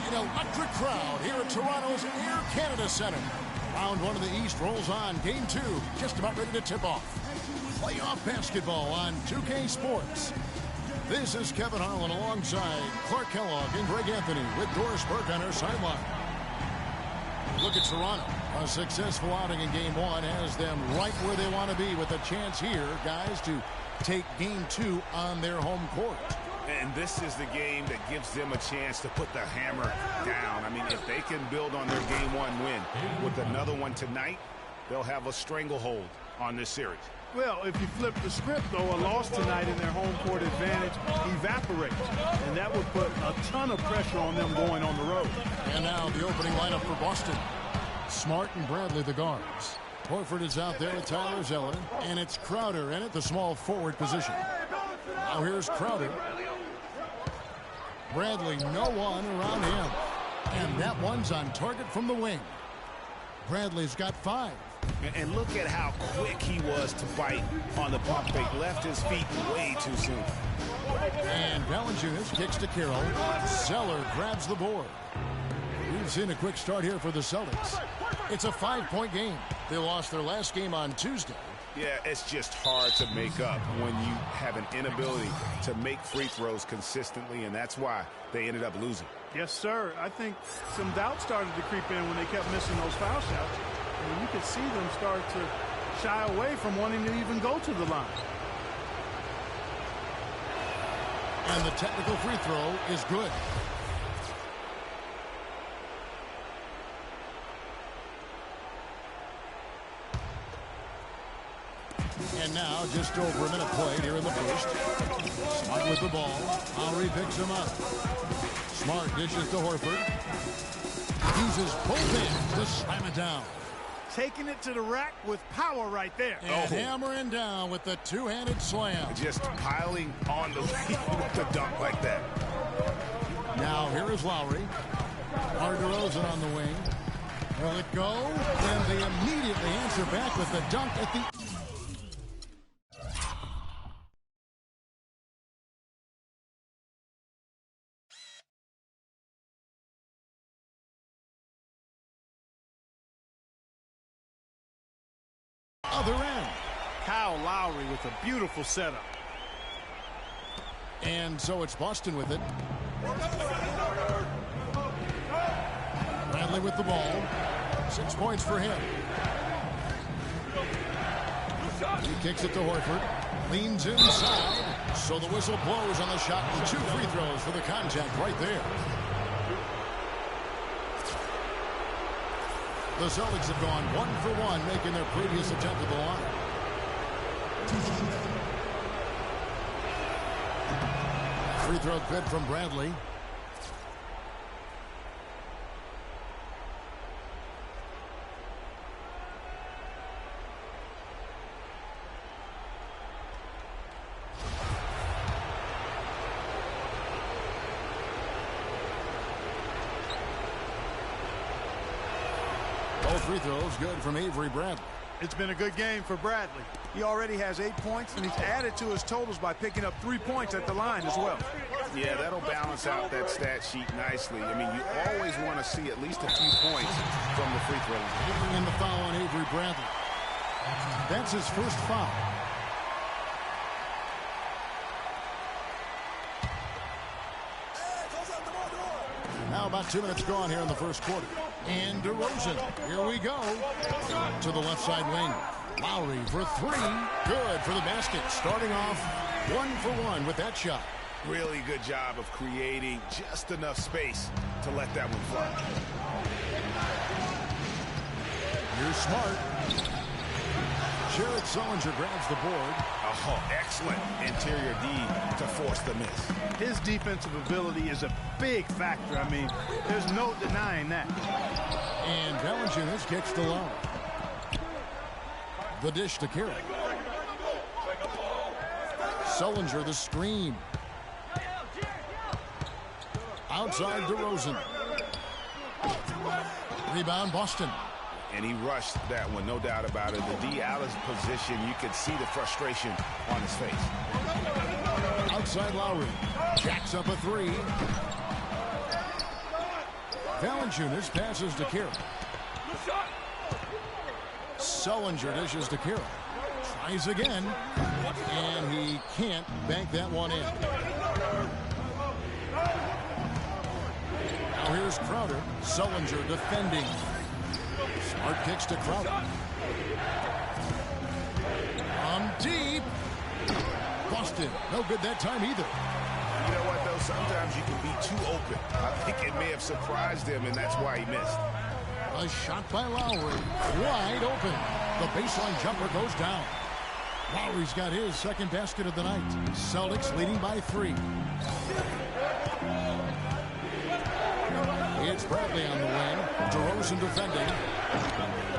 An electric crowd here at Toronto's Air Canada Centre. Round one of the East rolls on. Game 2 just about ready to tip off. Playoff basketball on 2K Sports. This is Kevin Harlan alongside Clark Kellogg and Greg Anthony with Doris Burke on our sideline. Look at Toronto. A successful outing in Game 1 has them right where they want to be with a chance here, guys, to take Game 2 on their home court. And this is the game that gives them a chance to put the hammer down. I mean, if they can build on their Game 1 win with another one tonight, they'll have a stranglehold on this series. Well, if you flip the script, though, a loss tonight in their home court advantage evaporates. And that would put a ton of pressure on them going on the road. And now the opening lineup for Boston. Smart and Bradley, the guards. Horford is out there with Tyler Zeller. And it's Crowder in at the small forward position. Now here's Crowder. Bradley, no one around him. And that one's on target from the wing. Bradley's got 5. And look at how quick he was to bite on the pump fake. Left his feet way too soon. And Valanciunas kicks to Carroll. Zeller grabs the board. We've seen a quick start here for the Celtics. It's a 5-point game. They lost their last game on Tuesday. Yeah, it's just hard to make up when you have an inability to make free throws consistently, and that's why they ended up losing. Yes, sir. I think some doubt started to creep in when they kept missing those foul shots. And you could see them start to shy away from wanting to even go to the line. And the technical free throw is good. And now just over a minute played here in the first. Smart with the ball. Lowry picks him up. Smart dishes to Horford. Uses both hands to slam it down. Taking it to the rack with power right there. And hammering down with the two-handed slam. Just piling on the lead with the dunk like that. Now here is Lowry. DeRozan on the wing. Will it go? And they immediately answer back with the dunk at the... other end. Kyle Lowry with a beautiful setup. And so it's Boston with it. Bradley with the ball. 6 points for him. He kicks it to Horford. Leans inside. So the whistle blows on the shot and 2 free throws for the contact right there. The Celtics have gone 1 for 1, making their previous attempt at the line. Free throw good from Bradley. Both free throws good from Avery Bradley. It's been a good game for Bradley. He already has 8 points, and he's added to his totals by picking up 3 points at the line as well. Yeah, that'll balance out that stat sheet nicely. I mean, you always want to see at least a few points from the free throws. And the foul on Avery Bradley. That's his first foul. Now about 2 minutes gone here in the first quarter. And DeRozan, here we go. To the left side wing. Lowry for 3. Good for the basket. Starting off 1 for 1 with that shot. Really good job of creating just enough space to let that one fly. Here's Smart. Jared Sullinger grabs the board. Oh, excellent interior D to force the miss. His defensive ability is a big factor. I mean, there's no denying that. And Valanciunas kicks to Lowry. The dish to Carroll. Sullinger the screen. Outside DeRozan. Rebound Boston. And he rushed that one, no doubt about it. The D out of position, you could see the frustration on his face. Outside Lowry. Jacks up a 3. Valanciunas passes to Carroll. Sullinger dishes to Carroll. Tries again, and he can't bank that one in. Now here's Crowder. Sullinger defending. Smart kicks to Crowder. From deep. Busted. No good that time either. You know what, though? Sometimes you can be too open. I think it may have surprised him, and that's why he missed. A shot by Lowry. Wide open. The baseline jumper goes down. Lowry's got his second basket of the night. Celtics leading by 3. It's Bradley on the wing. DeRozan defending.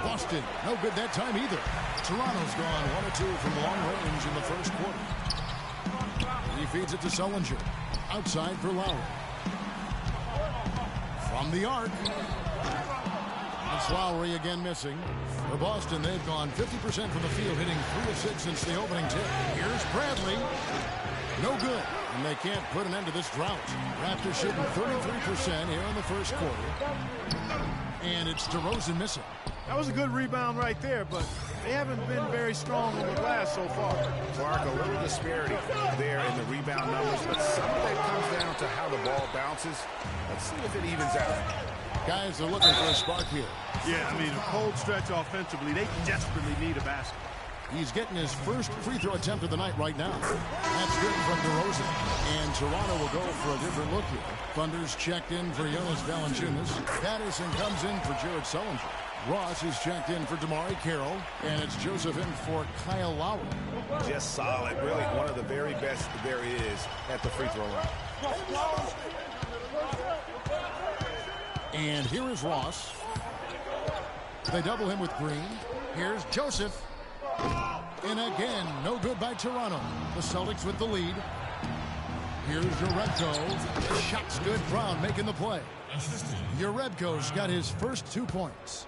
Busted. No good that time either. Toronto's gone 1 of 2 from long range in the first quarter. He feeds it to Sullinger. Outside for Lowry. From the arc. It's Lowry again missing. For Boston, they've gone 50% from the field, hitting 3 of 6 since the opening tip. Here's Bradley. No good. And they can't put an end to this drought. Raptors shooting 33% here in the first quarter. And it's DeRozan missing. That was a good rebound right there, but they haven't been very strong on the glass so far. Clark, a little disparity there in the rebound numbers, but some of that comes down to how the ball bounces. Let's see if it evens out. Guys are looking for a spark here. Yeah, I mean, a cold stretch offensively. They desperately need a basket. He's getting his first free throw attempt of the night right now. That's good from DeRozan. And Toronto will go for a different look here. Thunder's checked in for Jonas Valanciunas. Patterson comes in for Jared Sullinger. Ross is checked in for DeMar Carroll. And it's Joseph in for Kyle Lowry. Just solid. Really one of the very best there is at the free throw line. And here is Ross. They double him with Green. Here's Joseph. And again, no good by Toronto. The Celtics with the lead. Here's Urebko. The shot's good. Brown making the play. Urebko's got his first 2 points.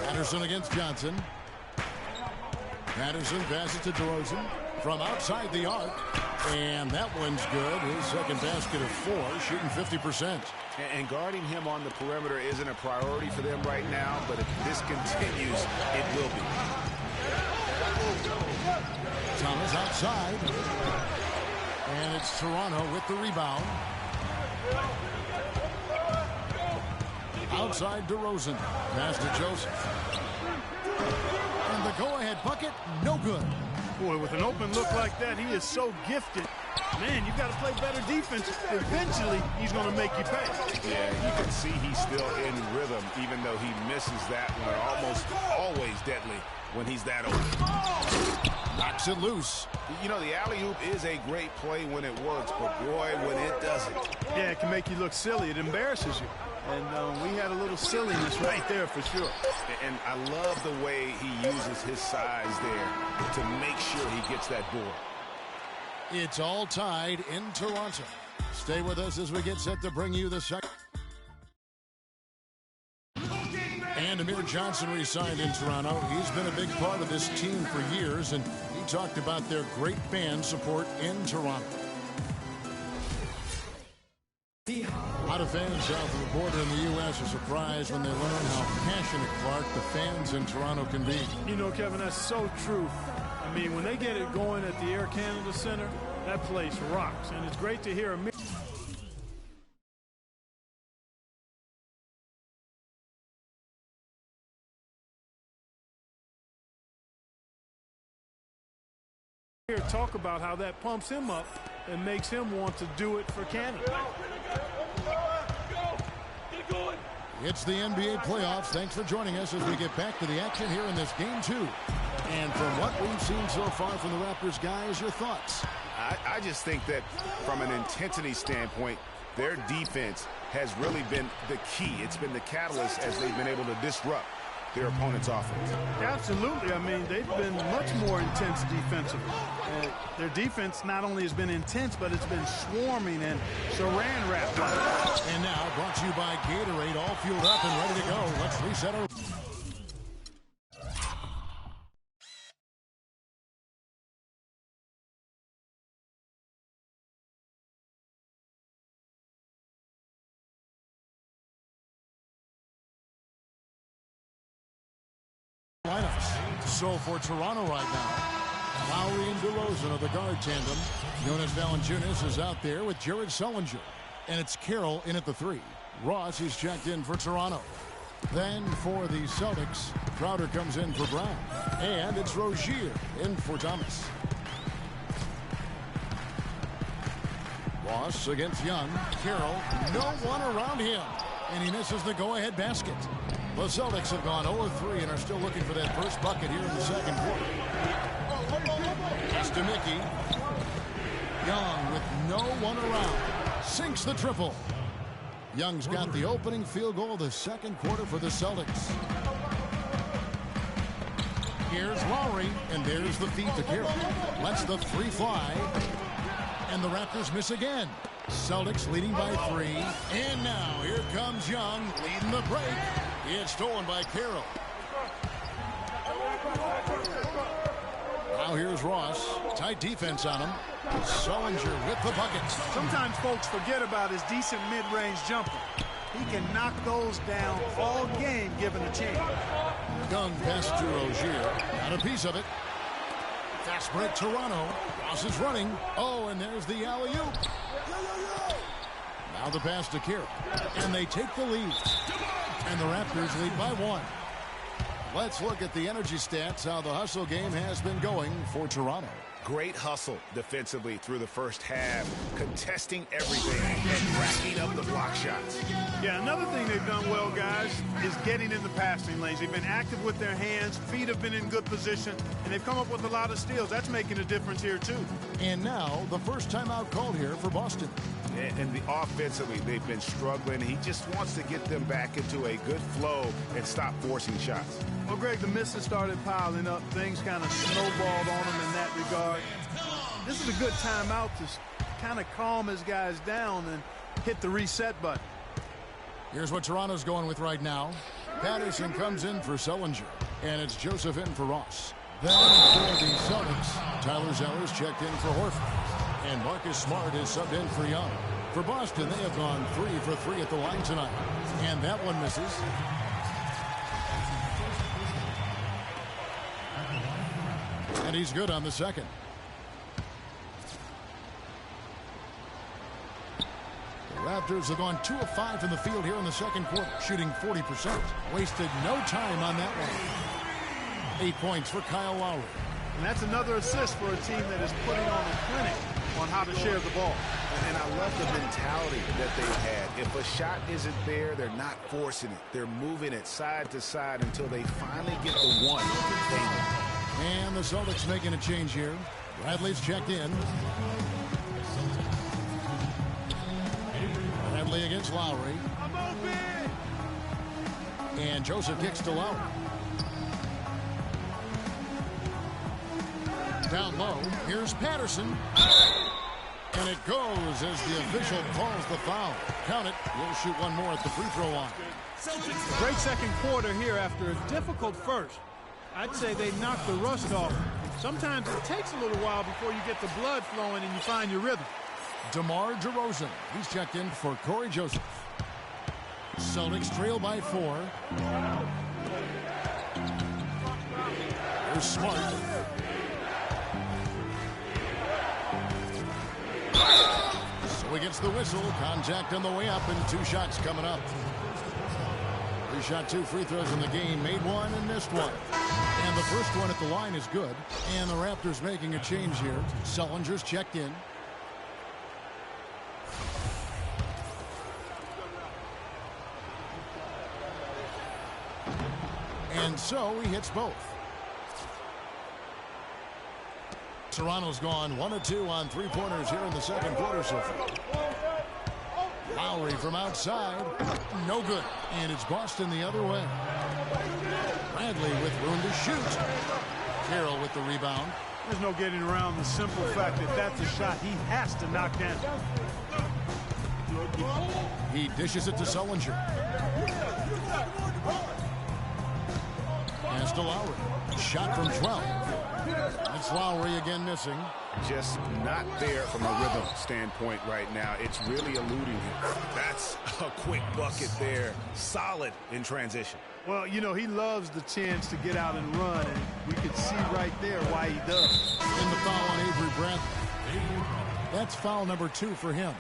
Patterson against Johnson. Patterson passes to DeRozan from outside the arc. And that one's good. His second basket of 4, shooting 50%. And guarding him on the perimeter isn't a priority for them right now, but if this continues, it will be. Thomas outside. And it's Toronto with the rebound. Outside DeRozan. Pass to Joseph. And the go-ahead bucket, no good. Boy, with an open look like that, he is so gifted. Man, you've got to play better defense. Eventually, he's going to make you pay. Yeah, you can see he's still in rhythm, even though he misses that one. Almost always deadly when he's that open. Knocks it loose. You know, the alley-oop is a great play when it works, but boy, when it doesn't. Yeah, it can make you look silly. It embarrasses you. And we had a little silliness right there for sure. And I love the way he uses his size there to make sure he gets that board. It's all tied in Toronto. Stay with us as we get set to bring you the second. And Amir Johnson re-signed in Toronto. He's been a big part of this team for years, and he talked about their great fan support in Toronto. A lot of fans south of the border in the U.S. are surprised when they learn how passionate, Clark, the fans in Toronto can be. You know, Kevin, that's so true. I mean, when they get it going at the Air Canada Center, that place rocks. And it's great to hear Amir talk about how that pumps him up and makes him want to do it for Canada. It's the NBA playoffs. Thanks for joining us as we get back to the action here in this game 2. And from what we've seen so far from the Raptors, guys, your thoughts? I just think that from an intensity standpoint, their defense has really been the key. It's been the catalyst as they've been able to disrupt their opponent's offense. Absolutely. I mean, they've been much more intense defensively. Their defense not only has been intense, but it's been swarming and saran wrap. And now brought to you by Gatorade, all fueled up and ready to go. Let's reset our... So for Toronto right now, Lowry and DeRozan are the guard tandem. Jonas Valanciunas is out there with Jared Sullinger. And it's Carroll in at the 3. Ross is checked in for Toronto. Then for the Celtics, Crowder comes in for Brown. And it's Rozier in for Thomas. Ross against Young. Carroll, no one around him. And he misses the go-ahead basket. The Celtics have gone 0-3 and are still looking for that first bucket here in the second quarter. Pass to Mickey. Young with no one around. Sinks the triple. Young's got the opening field goal of the second quarter for the Celtics. Here's Lowry, and there's the feed to Carroll. Lets the 3 fly. And the Raptors miss again. Celtics leading by 3. And now here comes Young leading the break. It's stolen by Carroll. Now here's Ross. Tight defense on him. Sullinger with the bucket. Sometimes folks forget about his decent mid-range jumper. He can knock those down all game given the chance. Young pass to Rozier. Got a piece of it. Fast break Toronto. Ross is running. Oh, and there's the alley-oop. Now the pass to Carroll. And they take the lead. And the Raptors lead by 1. Let's look at the energy stats, how the hustle game has been going for Toronto. Great hustle defensively through the first half, contesting everything and racking up the block shots. Yeah, another thing they've done well, guys, is getting in the passing lanes. They've been active with their hands, feet have been in good position, and they've come up with a lot of steals. That's making a difference here, too. And now, the first timeout called here for Boston. And the offensively, they've been struggling. He just wants to get them back into a good flow and stop forcing shots. Well, Greg, the misses started piling up. Things kind of snowballed on him in that regard. This is a good timeout to kind of calm his guys down and hit the reset button. Here's what Toronto's going with right now. Patterson comes in for Sullinger, and it's Joseph in for Ross. Then for the Celtics, Tyler Zeller's checked in for Horford, and Marcus Smart is subbed in for Young. For Boston, they have gone 3 for 3 at the line tonight, and that one misses. And he's good on the second. The Raptors have gone 2 of 5 from the field here in the second quarter, shooting 40%. Wasted no time on that one. 8 points for Kyle Lowry. And that's another assist for a team that is putting on a clinic on how to share the ball. And I love the mentality that they've had. If a shot isn't there, they're not forcing it. They're moving it side to side until they finally get the one. And the Celtics making a change here. Bradley's checked in. Bradley against Lowry. And Joseph kicks to Lowry. Down low, here's Patterson. And it goes as the official calls the foul. Count it. We'll shoot one more at the free throw line. Great second quarter here after a difficult first. I'd say they knocked the rust off. Sometimes it takes a little while before you get the blood flowing and you find your rhythm. DeMar DeRozan. He's checked in for Corey Joseph. Celtics trail by 4. Here's Smart. So he gets the whistle. Contact on the way up and 2 shots coming up. He shot 2 free throws in the game, made 1 and missed 1. And the first one at the line is good. And the Raptors making a change here. Sullinger's checked in. And so he hits both. Toronto's gone 1 of 2 on 3-pointers here in the second quarter so far. Lowry from outside. No good. And it's Boston the other way. Bradley with room to shoot. Carroll with the rebound. There's no getting around the simple fact that that's a shot he has to knock down. He dishes it to Sullinger. Pass to to Lowry. Shot from 12. It's Lowry again missing. Just not there from a rhythm standpoint right now. It's really eluding him. That's a quick bucket there. Solid in transition. Well, you know, he loves the chance to get out and run, and we can see right there why he does. In the foul on Avery Bradley. That's foul number 2 for him.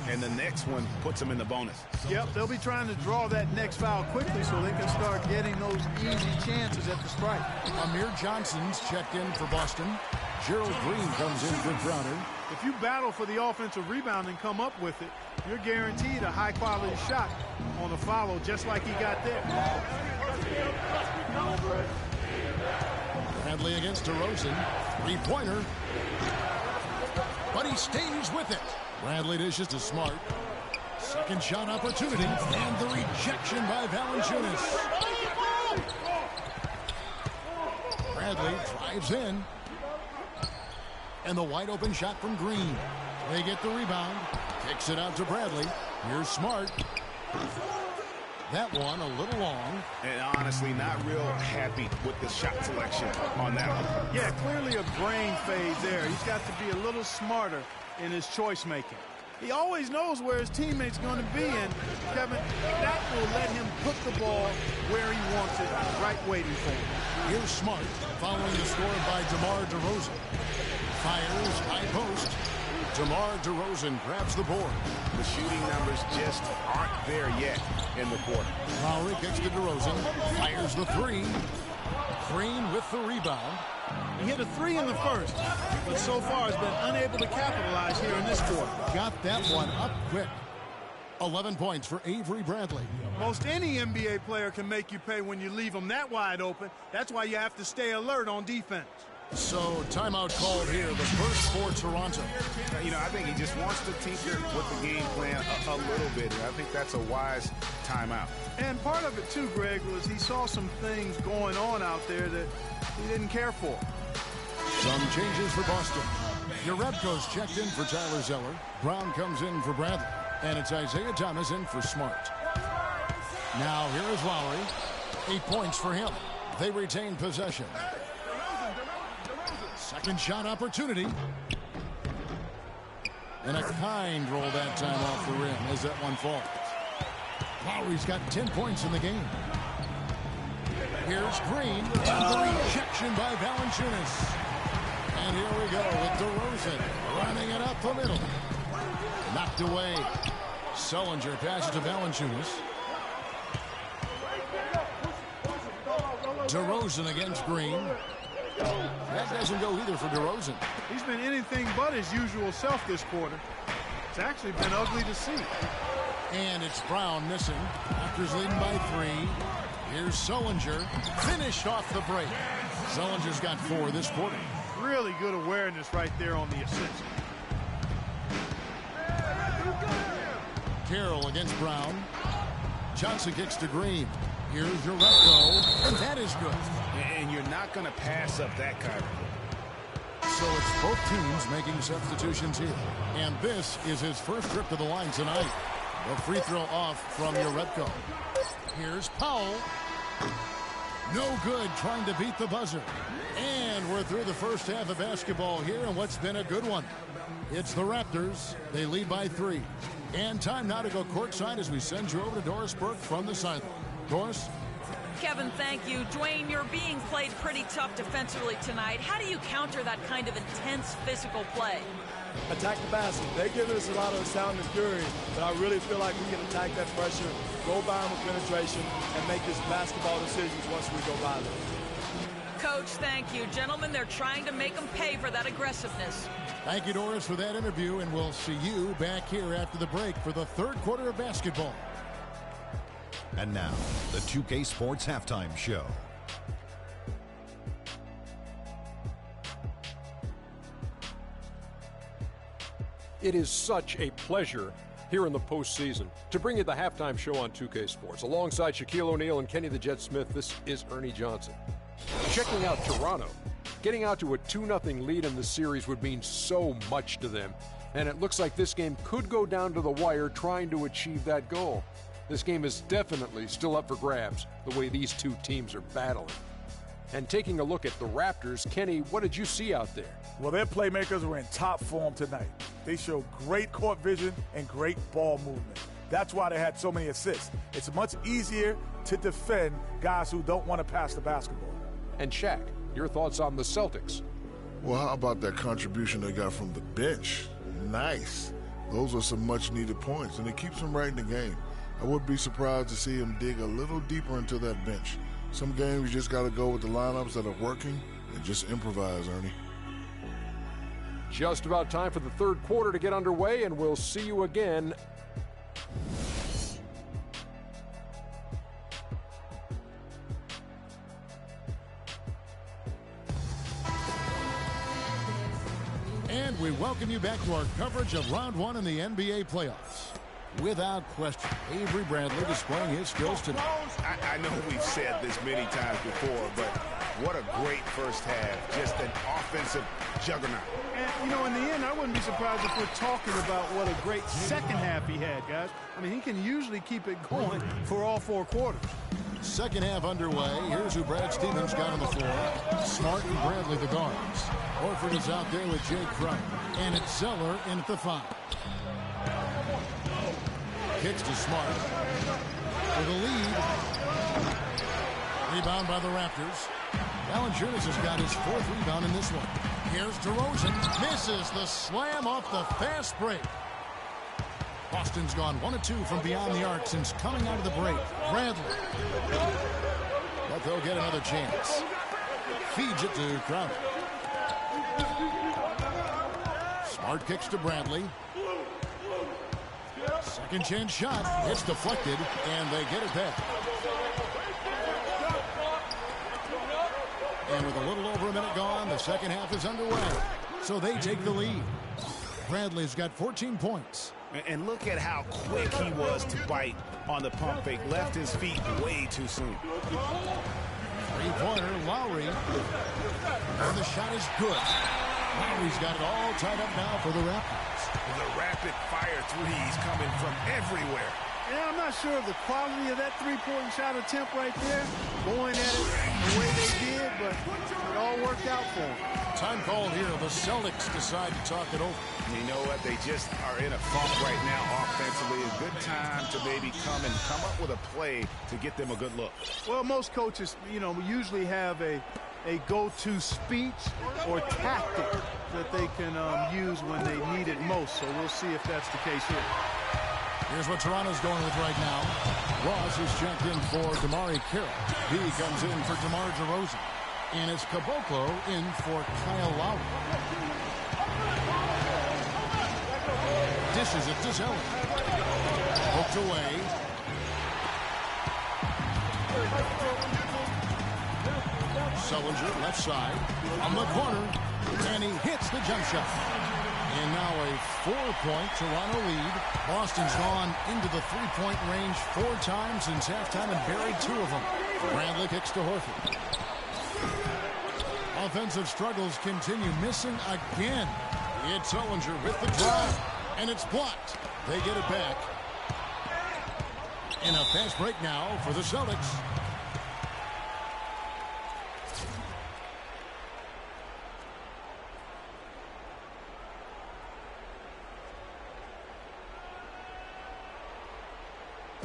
And the next one puts him in the bonus. Yep, they'll be trying to draw that next foul quickly so they can start getting those easy chances at the strike. Amir Johnson's checked in for Boston. Gerald Green comes in for Crowder. If you battle for the offensive rebound and come up with it, you're guaranteed a high-quality shot on a follow just like he got there. Bradley against DeRozan. Three-pointer. But he stays with it. Bradley dishes to Smart. Second shot opportunity. And the rejection by Valanciunas. Bradley drives in. And the wide open shot from Green. They get the rebound. Kicks it out to Bradley. Here's Smart. That one a little long. And honestly, not real happy with the shot selection on that one. Yeah, clearly a brain fade there. He's got to be a little smarter in his choice making. He always knows where his teammate's going to be, and Kevin, that will let him put the ball where he wants it, right waiting for him. Here's Smart following the score by DeMar DeRozan. Fires high post. DeMar DeRozan grabs the board. The shooting numbers just aren't there yet in the quarter. Lowry kicks to DeRozan. Fires the three. Green with the rebound. He hit a 3 in the first, but so far has been unable to capitalize here in this quarter. Got that one up quick. 11 points for Avery Bradley. Most any NBA player can make you pay when you leave them that wide open. That's why you have to stay alert on defense. So, timeout called here, the first for Toronto. You know, I think he just wants to tinker with the game plan a little bit. I think that's a wise timeout. And part of it, too, Greg, was he saw some things going on out there that he didn't care for. Some changes for Boston. Jerebko's checked in for Tyler Zeller. Brown comes in for Bradley. And it's Isaiah Thomas in for Smart. Now, here is Lowry. 8 points for him. They retain possession. Second shot opportunity. And a kind roll that time off the rim as that one falls. Lowry's got 10 points in the game. Here's Green. And the rejection by Valanciunas. And here we go with DeRozan running it up the middle. Knocked away. Sullinger passes to Valanciunas. DeRozan against Green. That doesn't go either for DeRozan. He's been anything but his usual self this quarter. It's actually been ugly to see. And it's Brown missing. Raptors leading by 3. Here's Sullinger. Finished off the break. Sullinger's got 4 this quarter. Really good awareness right there on the assist. Carroll against Brown. Johnson kicks to Green. Here's Jerebko. And that is good. And you're not going to pass up that kind of play. So it's both teams making substitutions here. And this is his first trip to the line tonight. The free throw off from Jerebko. Here's Powell. No good trying to beat the buzzer. And we're through the first half of basketball here in what's been a good one. It's the Raptors. They lead by 3. And time now to go courtside as we send you over to Doris Burke from the sideline. Doris? Kevin, thank you. Dwayne, you're being played pretty tough defensively tonight. How do you counter that kind of intense physical play? Attack the basket. They're giving us a lot of sound and fury, but I really feel like we can attack that pressure, go by them with penetration, and make this basketball decisions once we go by them. Coach, thank you. Gentlemen, they're trying to make them pay for that aggressiveness. Thank you, Doris, for that interview, and we'll see you back here after the break for the third quarter of basketball. And now, the 2K Sports Halftime Show. It is such a pleasure here in the postseason to bring you the halftime show on 2K Sports. Alongside Shaquille O'Neal and Kenny the Jet Smith, this is Ernie Johnson. Checking out Toronto. Getting out to a 2-0 lead in the series would mean so much to them. And it looks like this game could go down to the wire trying to achieve that goal. This game is definitely still up for grabs, the way these two teams are battling. And taking a look at the Raptors, Kenny, what did you see out there? Well, their playmakers were in top form tonight. They showed great court vision and great ball movement. That's why they had so many assists. It's much easier to defend guys who don't want to pass the basketball. And Shaq, your thoughts on the Celtics? Well, how about that contribution they got from the bench? Nice. Those are some much-needed points, and it keeps them right in the game. I would be surprised to see him dig a little deeper into that bench. Some games you just got to go with the lineups that are working and just improvise, Ernie. Just about time for the third quarter to get underway, and we'll see you again. And we welcome you back to our coverage of round one in the NBA playoffs. Without question, Avery Bradley displaying his skills tonight. I know we've said this many times before, but what a great first half. Just an offensive juggernaut. And, you know, in the end, I wouldn't be surprised if we're talking about what a great second half he had, guys. I mean, he can usually keep it going for all four quarters. Second half underway. Here's who Brad Stevens got on the floor. Smart and Bradley, the guards. Horford is out there with Jay Crowder. And it's Zeller in at the 5. Kicks to Smart for the lead. Rebound by the Raptors. Valanciunas has got his 4th rebound in this one. Here's DeRozan. Misses the slam off the fast break. Boston's gone 1 of 2 from beyond the arc since coming out of the break. Bradley. But they'll get another chance. Feeds it to Crowder. Smart kicks to Bradley. Second chance shot. It's deflected, and they get it back. And with a little over a minute gone, the second half is underway. So they take the lead. Bradley's got 14 points. And look at how quick he was to bite on the pump fake. Left his feet way too soon. Three-pointer, Lowry. And the shot is good. Lowry's got it all tied up now for the Raptors. The rapid-fire threes coming from everywhere. Yeah, I'm not sure of the quality of that three-point shot attempt right there. Going at it the way they did, but it all worked out for them. Time called here. The Celtics decide to talk it over. You know what? They just are in a funk right now offensively. A good time to maybe come up with a play to get them a good look. Well, most coaches, you know, usually have a go-to speech or tactic that they can use when they need it most. So we'll see if that's the case here. Here's what Toronto's going with right now. Ross is checked in for Damari Carroll. He comes in for DeMar DeRozan. And it's Caboclo in for Kyle Lowry. Dishes it to Zeller. Poked away. Sullinger left side on the corner, and he hits the jump shot. And now a 4-point Toronto lead. Boston's gone into the three-point range 4 times since halftime and buried 2 of them. Bradley kicks to Horford. Offensive struggles continue, missing again. It's Sullinger with the drive, and it's blocked. They get it back. And a fast break now for the Celtics.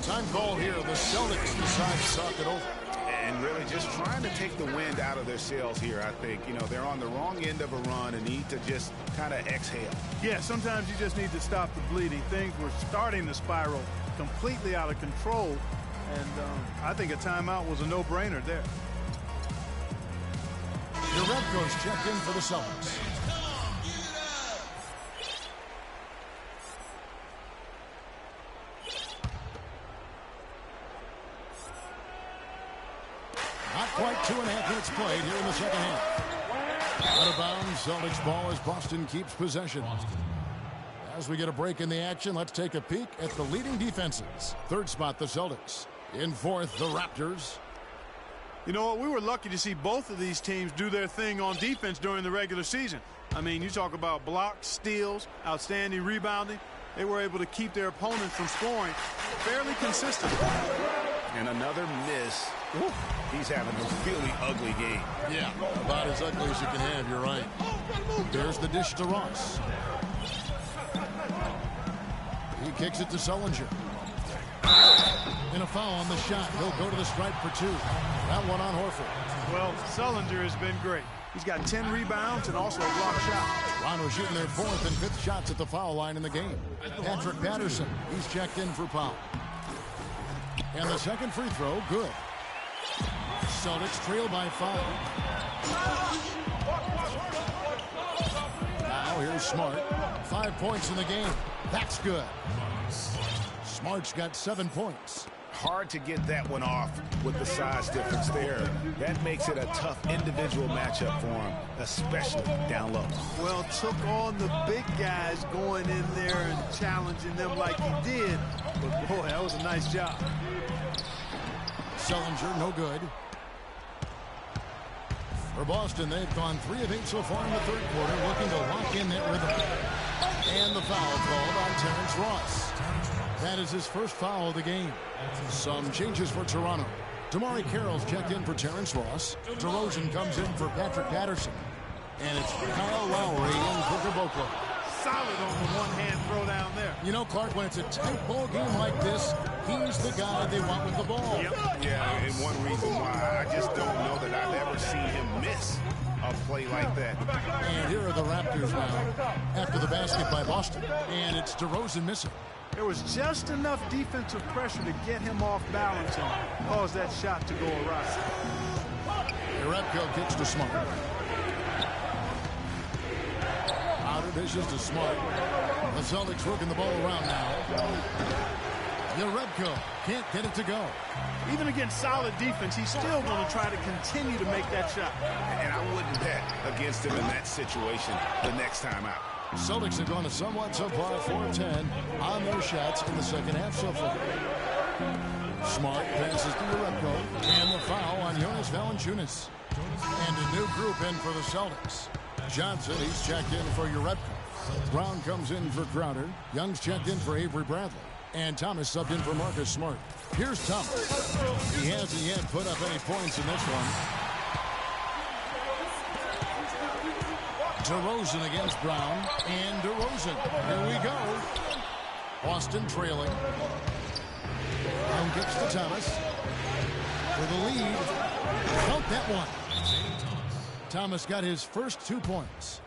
Time call here. The Celtics decide to talk it over. And really just trying to take the wind out of their sails here, I think. You know, they're on the wrong end of a run and need to just kind of exhale. Yeah, sometimes you just need to stop the bleeding. Things were starting to spiral completely out of control. And I think a timeout was a no-brainer there. Jerebko's checked in for the Celtics. Not quite 2.5 minutes played here in the second half. Out of bounds, Celtics ball as Boston keeps possession. As we get a break in the action, let's take a peek at the leading defenses. Third spot, the Celtics. In fourth, the Raptors. You know what? We were lucky to see both of these teams do their thing on defense during the regular season. I mean, you talk about blocks, steals, outstanding rebounding. They were able to keep their opponents from scoring fairly consistently. And another miss. Ooh. He's having a really ugly game. Yeah, about as ugly as you can have, you're right. There's the dish to Ross. He kicks it to Sullinger. And a foul on the shot. He'll go to the stripe for 2. That one on Horford. Well, Sullinger has been great. He's got 10 rebounds and also a block shot. Toronto shooting their 4th and 5th shots at the foul line in the game. Patrick Patterson, he's checked in for foul. And the second free throw, good. Celtics trail by 5. Now here's Smart. 5 points in the game. That's good. Smart's got 7 points. Hard to get that one off with the size difference there. That makes it a tough individual matchup for him, especially down low. Well, took on the big guys going in there and challenging them like he did. But, boy, that was a nice job. Sullinger, no good. For Boston, they've gone 3 of 8 so far in the 3rd quarter, looking to lock in that rhythm. And the foul called on Terrence Ross. That is his first foul of the game. Some changes for Toronto. Damari Carroll's checked in for Terrence Ross. DeRozan comes in for Patrick Patterson. And it's Kyle Lowry in for Caboclo. Solid on the one-hand throw down there. You know, Clark, when it's a tight ball game like this, he's the guy they want with the ball. Yep. Yeah, and one reason why I just don't know that I've ever seen him miss a play like that. And here are the Raptors now after the basket by Boston. And it's DeRozan missing. There was just enough defensive pressure to get him off balance and cause that shot to go awry. Jerebko kicks to Smart. Outer dishes to Smart. The Celtics working the ball around now. Jerebko can't get it to go. Even against solid defense, he's still going to try to continue to make that shot. And I wouldn't bet against him in that situation the next time out. Celtics have gone a somewhat subpar 4-10 on their shots in the second half so far. Smart passes to Jerebko. And the foul on Jonas Valanciunas. And a new group in for the Celtics. Johnson, he's checked in for Jerebko. Brown comes in for Crowder. Young's checked in for Avery Bradley. And Thomas subbed in for Marcus Smart. Here's Thomas. He hasn't yet put up any points in this one. DeRozan against Brown. And DeRozan. Here we go. Boston trailing. Brown kicks to Thomas. For the lead. Count that one. Thomas got his first 2 points.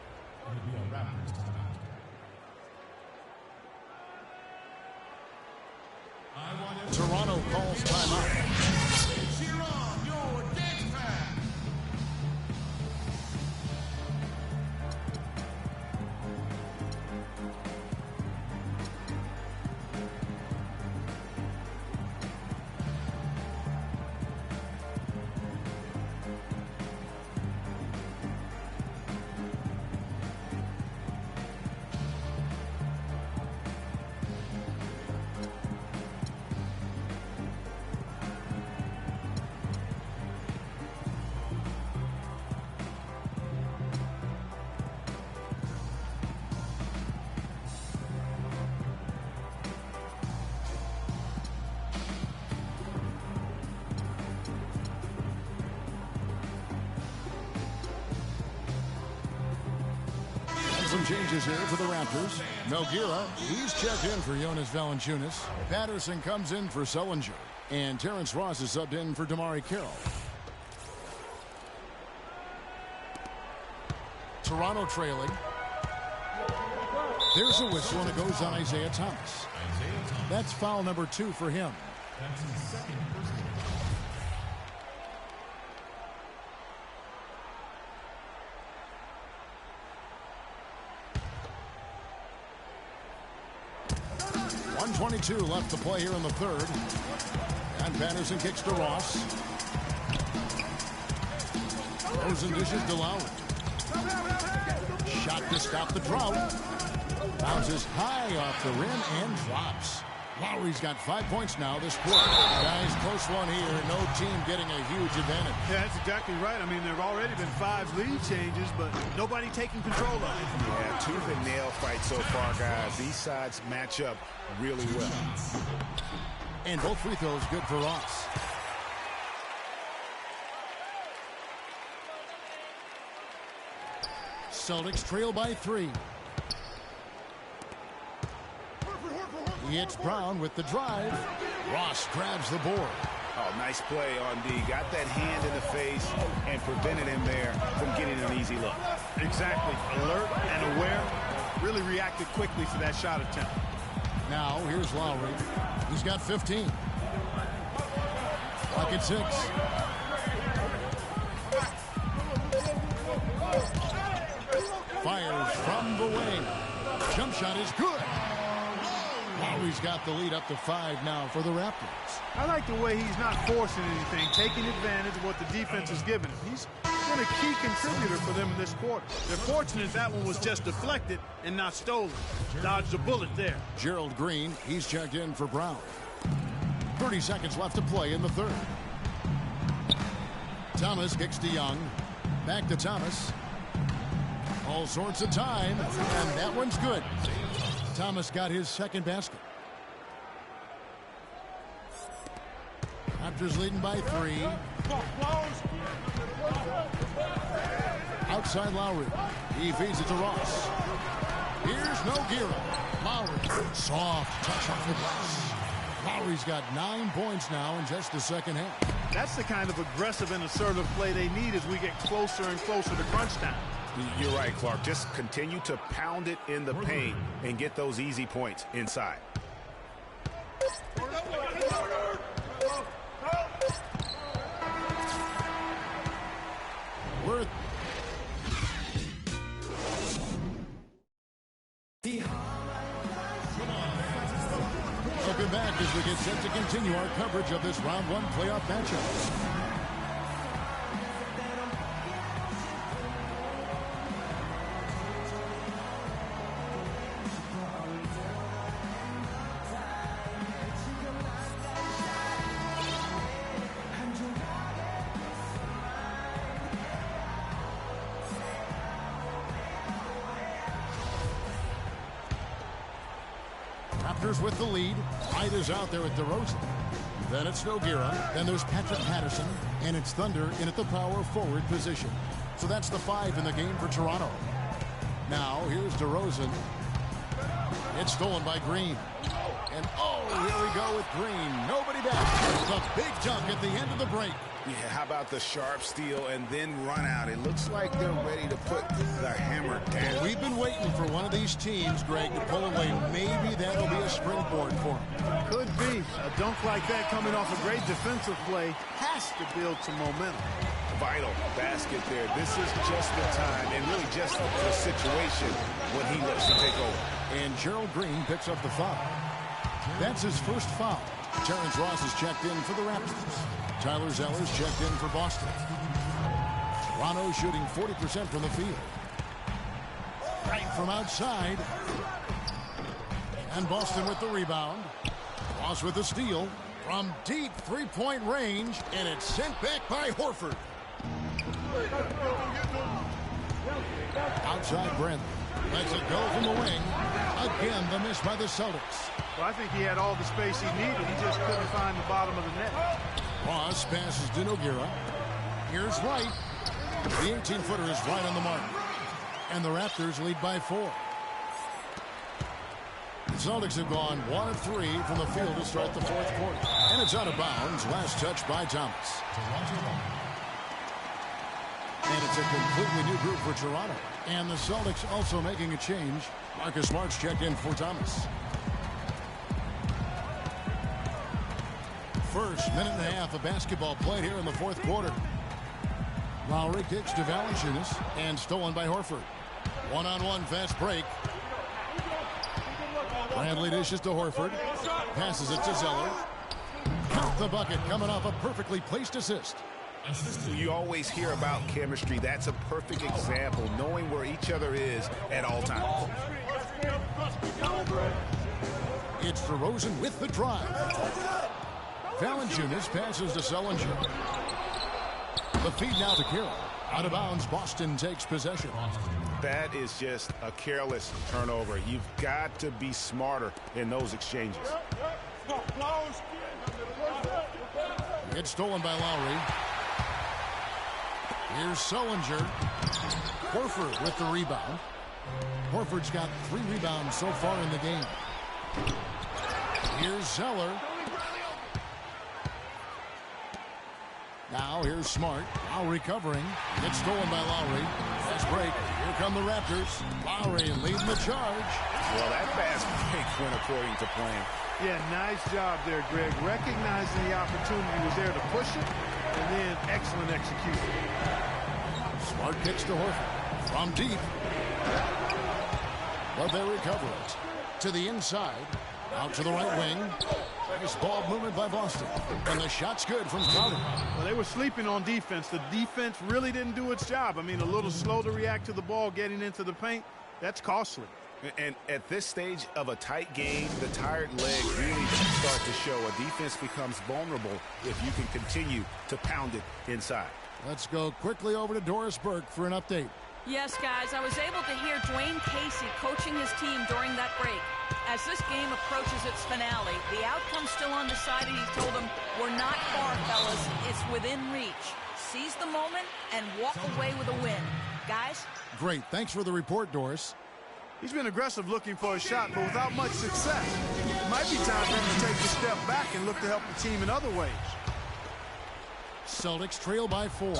Toronto calls timeout. Some changes here for the Raptors. Melgira, he's checked in for Jonas Valanciunas. Patterson comes in for Sullinger. And Terrence Ross is subbed in for Damari Carroll. Toronto trailing. There's a whistle, and it goes on Isaiah Thomas. That's foul number 2 for him. That's his second personal. .22 left to play here in the 3rd. And Patterson kicks to Ross. Rosen dishes to Lowry. Shot to stop the drought. Bounces high off the rim and drops. Lowry's got 5 points now this quarter. Guys, close one here. No team getting a huge advantage. Yeah, that's exactly right. I mean, there have already been 5 lead changes, but nobody taking control of it. Yeah, tooth and nail fight so far, guys. These sides match up really well. And both free throws good for Ross. Celtics trail by 3. It's Brown with the drive. Ross grabs the board. Oh, nice play on D. Got that hand in the face and prevented him there from getting an easy look. Exactly. Alert and aware. Really reacted quickly to that shot attempt. Now, here's Lowry. He's got 15. Clock at 6. Fires from the wing. Jump shot is good. Lowry's got the lead up to 5 now for the Raptors. I like the way he's not forcing anything, taking advantage of what the defense is giving him. He's been a key contributor for them in this quarter. They're fortunate that one was just deflected and not stolen. Dodged a bullet there. Gerald Green, he's checked in for Brown. 30 seconds left to play in the third. Thomas kicks to Young. Back to Thomas. All sorts of time, and that one's good. Thomas got his second basket. Raptors leading by 3. Outside Lowry. He feeds it to Ross. Here's Nogueira. Lowry. Soft touch off the glass. Lowry's got 9 points now in just the second half. That's the kind of aggressive and assertive play they need as we get closer and closer to crunch time. You're right, Clark. Just continue to pound it in the paint and get those easy points inside. Worth. Welcome back as we get set to continue our coverage of this round 1 playoff matchup. Raptors with the lead. White is out there at DeRozan. Then it's Nogueira. Then there's Patrick Patterson. And it's Thunder in at the power forward position. So that's the 5 in the game for Toronto. Now, here's DeRozan. It's stolen by Green. And, oh, here we go with Green. Nobody back. The big dunk at the end of the break. Yeah, how about the sharp steal and then run out? It looks like they're ready to put the hammer down. We've been waiting for one of these teams, Greg, to pull away. Maybe that'll be a springboard for them. Could be. A dunk like that coming off a great defensive play has to build some momentum. Vital basket there. This is just the time and really just the situation when he looks to take over. And Gerald Green picks up the foul. That's his first foul. Terrence Ross is checked in for the Raptors. Tyler Zeller's checked in for Boston. Toronto shooting 40% from the field. Right from outside. And Boston with the rebound. Ross with the steal. From deep three-point range. And it's sent back by Horford. Outside Brent. Lets it go from the wing. Again, the miss by the Celtics. Well, I think he had all the space he needed. He just couldn't find the bottom of the net. Ross passes to Nogueira. Here's White. The 18-footer is right on the mark. And the Raptors lead by 4. The Celtics have gone 1 of 3 from the field to start the fourth quarter. And it's out of bounds. Last touch by Thomas. And it's a completely new group for Toronto. And the Celtics also making a change. Marcus Smart's checked in for Thomas. First minute and a half of basketball played here in the fourth quarter. Lowry kicks to Valanciunas and stolen by Horford. One-on-one fast break. Bradley dishes to Horford. Passes it to Zeller. Count the bucket coming off a perfectly placed assist. You always hear about chemistry. That's a perfect example, knowing where each other is at all times. It's DeRozan with the drive. Valanciunas passes to Sullinger. The feed now to Carroll. Out of bounds, Boston takes possession. That is just a careless turnover. You've got to be smarter in those exchanges. It's stolen by Lowry. Here's Sullinger. Horford with the rebound. Horford's got 3 rebounds so far in the game. Here's Zeller. Now here's Smart. Lowry covering. It's stolen by Lowry. Fast break. Here come the Raptors. Lowry leading the charge. Well, that fast break went according to plan. Yeah, nice job there, Greg. Recognizing the opportunity was there to push it, and then excellent execution. Smart kicks to Horford. From deep. But they recover it. To the inside. Out to the right wing. Nice ball movement by Boston. And the shot's good from Crowder. Well, they were sleeping on defense. The defense really didn't do its job. I mean, a little slow to react to the ball getting into the paint. That's costly. And at this stage of a tight game, the tired leg really start to show. A defense becomes vulnerable if you can continue to pound it inside. Let's go quickly over to Doris Burke for an update. Yes, guys, I was able to hear Dwayne Casey coaching his team during that break. As this game approaches its finale, the outcome's still undecided. He told them, we're not far, fellas. It's within reach. Seize the moment and walk away with a win. Guys? Great. Thanks for the report, Doris. He's been aggressive looking for a shot, but without much success. It might be time for him to take a step back and look to help the team in other ways. Celtics trail by 4.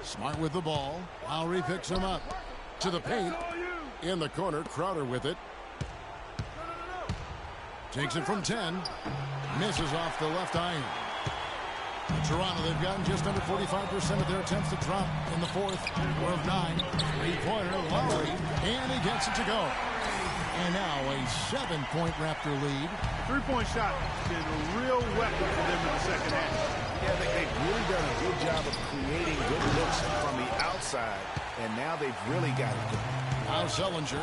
Smart with the ball. Lowry picks him up. To the paint. In the corner, Crowder with it. Takes it from 10. Misses off the left iron. Toronto, they've gotten just under 45% of their attempts to drop in the fourth. 4 of 9. Three-pointer, Lowry. And he gets it to go. And now a 7-point Raptor lead. Three-point shot has been a real weapon for them in the second half. Yeah, they've really done a good job of creating good looks from the outside, and now they've really got it. Now Sullinger,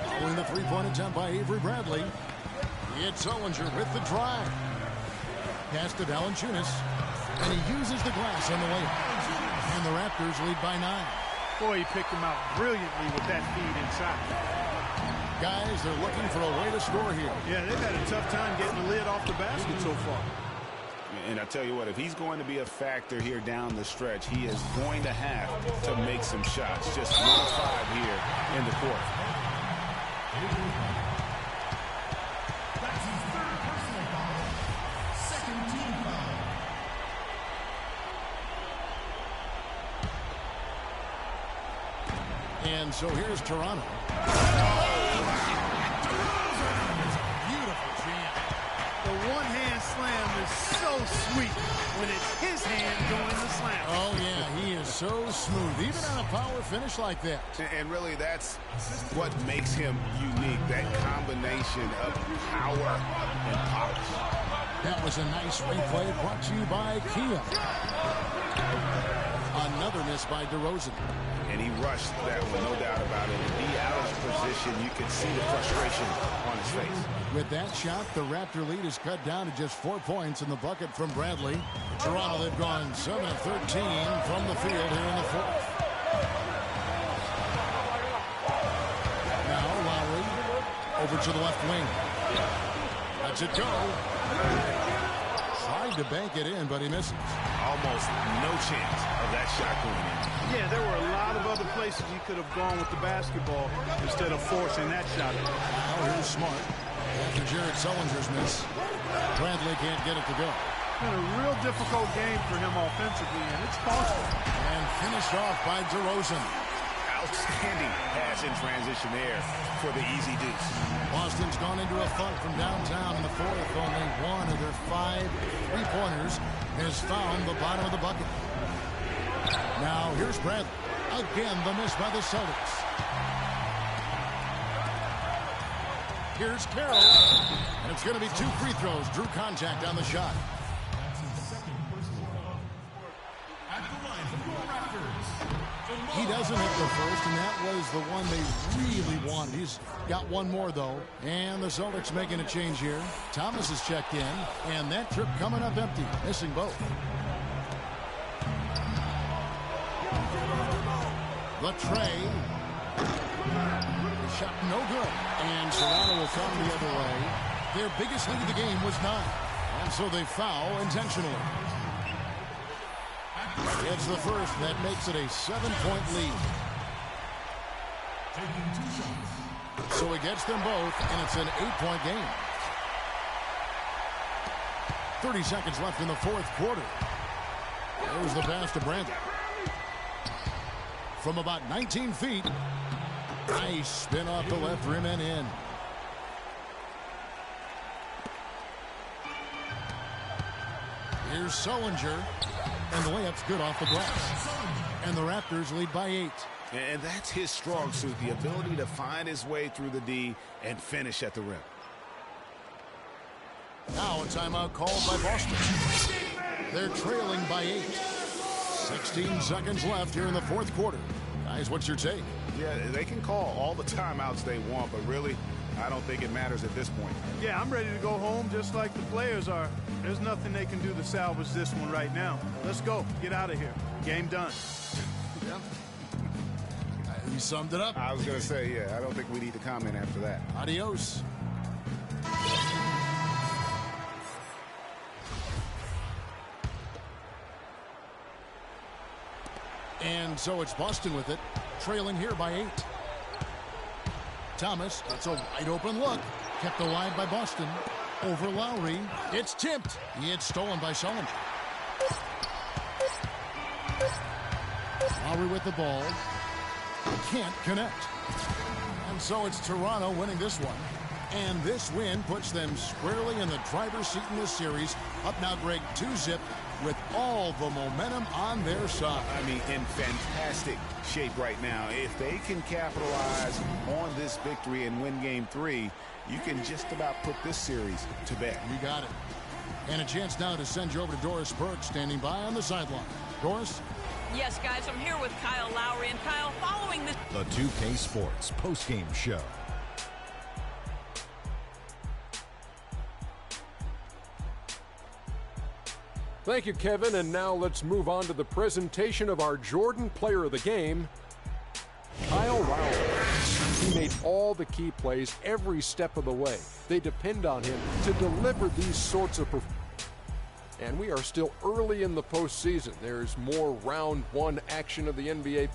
following the three-point attempt by Avery Bradley. It's Sullinger with the drive. Pass to Valanciunas, and he uses the glass on the way. And the Raptors lead by 9. Boy, he picked him out brilliantly with that feed inside. Guys, they're looking for a way to score here. Yeah, they've had a tough time getting the lid off the basket so far. And I tell you what, if he's going to be a factor here down the stretch, he is going to have to make some shots. Just 1 of 5 here in the fourth. That's his 3rd personal foul. 2nd team foul. And so here's Toronto. Beautiful jam. The one-hand slam is so sweet when it's his hand doing the slam. Oh, yeah, he is so smooth, even on a power finish like that. And really, that's what makes him unique, that combination of power and polish. That was a nice replay brought to you by Kia. Another miss by DeRozan. And he rushed that one, no doubt about it. To be out of position, you can see the frustration on his face. With that shot, the Raptor lead is cut down to just 4 points in the bucket from Bradley. Toronto, they've gone 7 of 13 from the field here in the fourth. Now Lowry over to the left wing. Lets it go. Tried to bank it in, but he misses. Almost no chance of that shot going in. Yeah, there were a lot of other places he could have gone with the basketball instead of forcing that shot. Now here's Smart. After Jared Sullinger's miss, Bradley can't get it to go. Been a real difficult game for him offensively, and it's costly. And finished off by DeRozan. Outstanding pass in transition there for the easy deuce. Boston's gone into a funk from downtown in the fourth. Only 1 of their 5 three-pointers has found the bottom of the bucket. Now here's Bradley. Again, the miss by the Celtics. Here's Carroll. And it's going to be 2 free throws. Drew contact on the shot. That's his 2nd personal foul. At the line for the Raptors. He doesn't hit the first, and that was the one they really wanted. He's got 1 more, though. And the Celtics making a change here. Thomas is checked in, and that trip coming up empty, missing both. The tray. Shot no good. And Toronto will come the other way. Their biggest lead of the game was 9. And so they foul intentionally. It's the first that makes it a 7-point lead. So he gets them both, and it's an 8-point game. 30 seconds left in the fourth quarter. There's the pass to Brandon. From about 19 feet. Nice spin off the left rim and in. Here's Sullinger. And the layup's good off the glass. And the Raptors lead by 8. And that's his strong suit, the ability to find his way through the D and finish at the rim. Now a timeout called by Boston. They're trailing by 8. 16 seconds left here in the fourth quarter. Guys, what's your take? Yeah, they can call all the timeouts they want, but really, I don't think it matters at this point. Yeah, I'm ready to go home just like the players are. There's nothing they can do to salvage this one right now. Let's go. Get out of here. Game done. Yeah. You summed it up. I was going to say, yeah, I don't think we need to comment after that. Adios. And so it's Boston with it, trailing here by 8. Thomas, that's a wide open look. Kept alive by Boston. Over Lowry. It's tipped. It's stolen by Sullinger. Lowry with the ball. Can't connect. And so it's Toronto winning this one. And this win puts them squarely in the driver's seat in this series. Up now, Greg, 2-zip with all the momentum on their side. I mean, in fantastic shape right now. If they can capitalize on this victory and win game 3, you can just about put this series to bed. You got it. And a chance now to send you over to Doris Burke, standing by on the sideline. Doris? Yes, guys, I'm here with Kyle Lowry. And Kyle, following this... The 2K Sports postgame show. Thank you, Kevin. And now let's move on to the presentation of our Jordan Player of the Game, Kyle Lowry. He made all the key plays every step of the way. They depend on him to deliver these sorts of performances. And we are still early in the postseason. There's more round 1 action of the NBA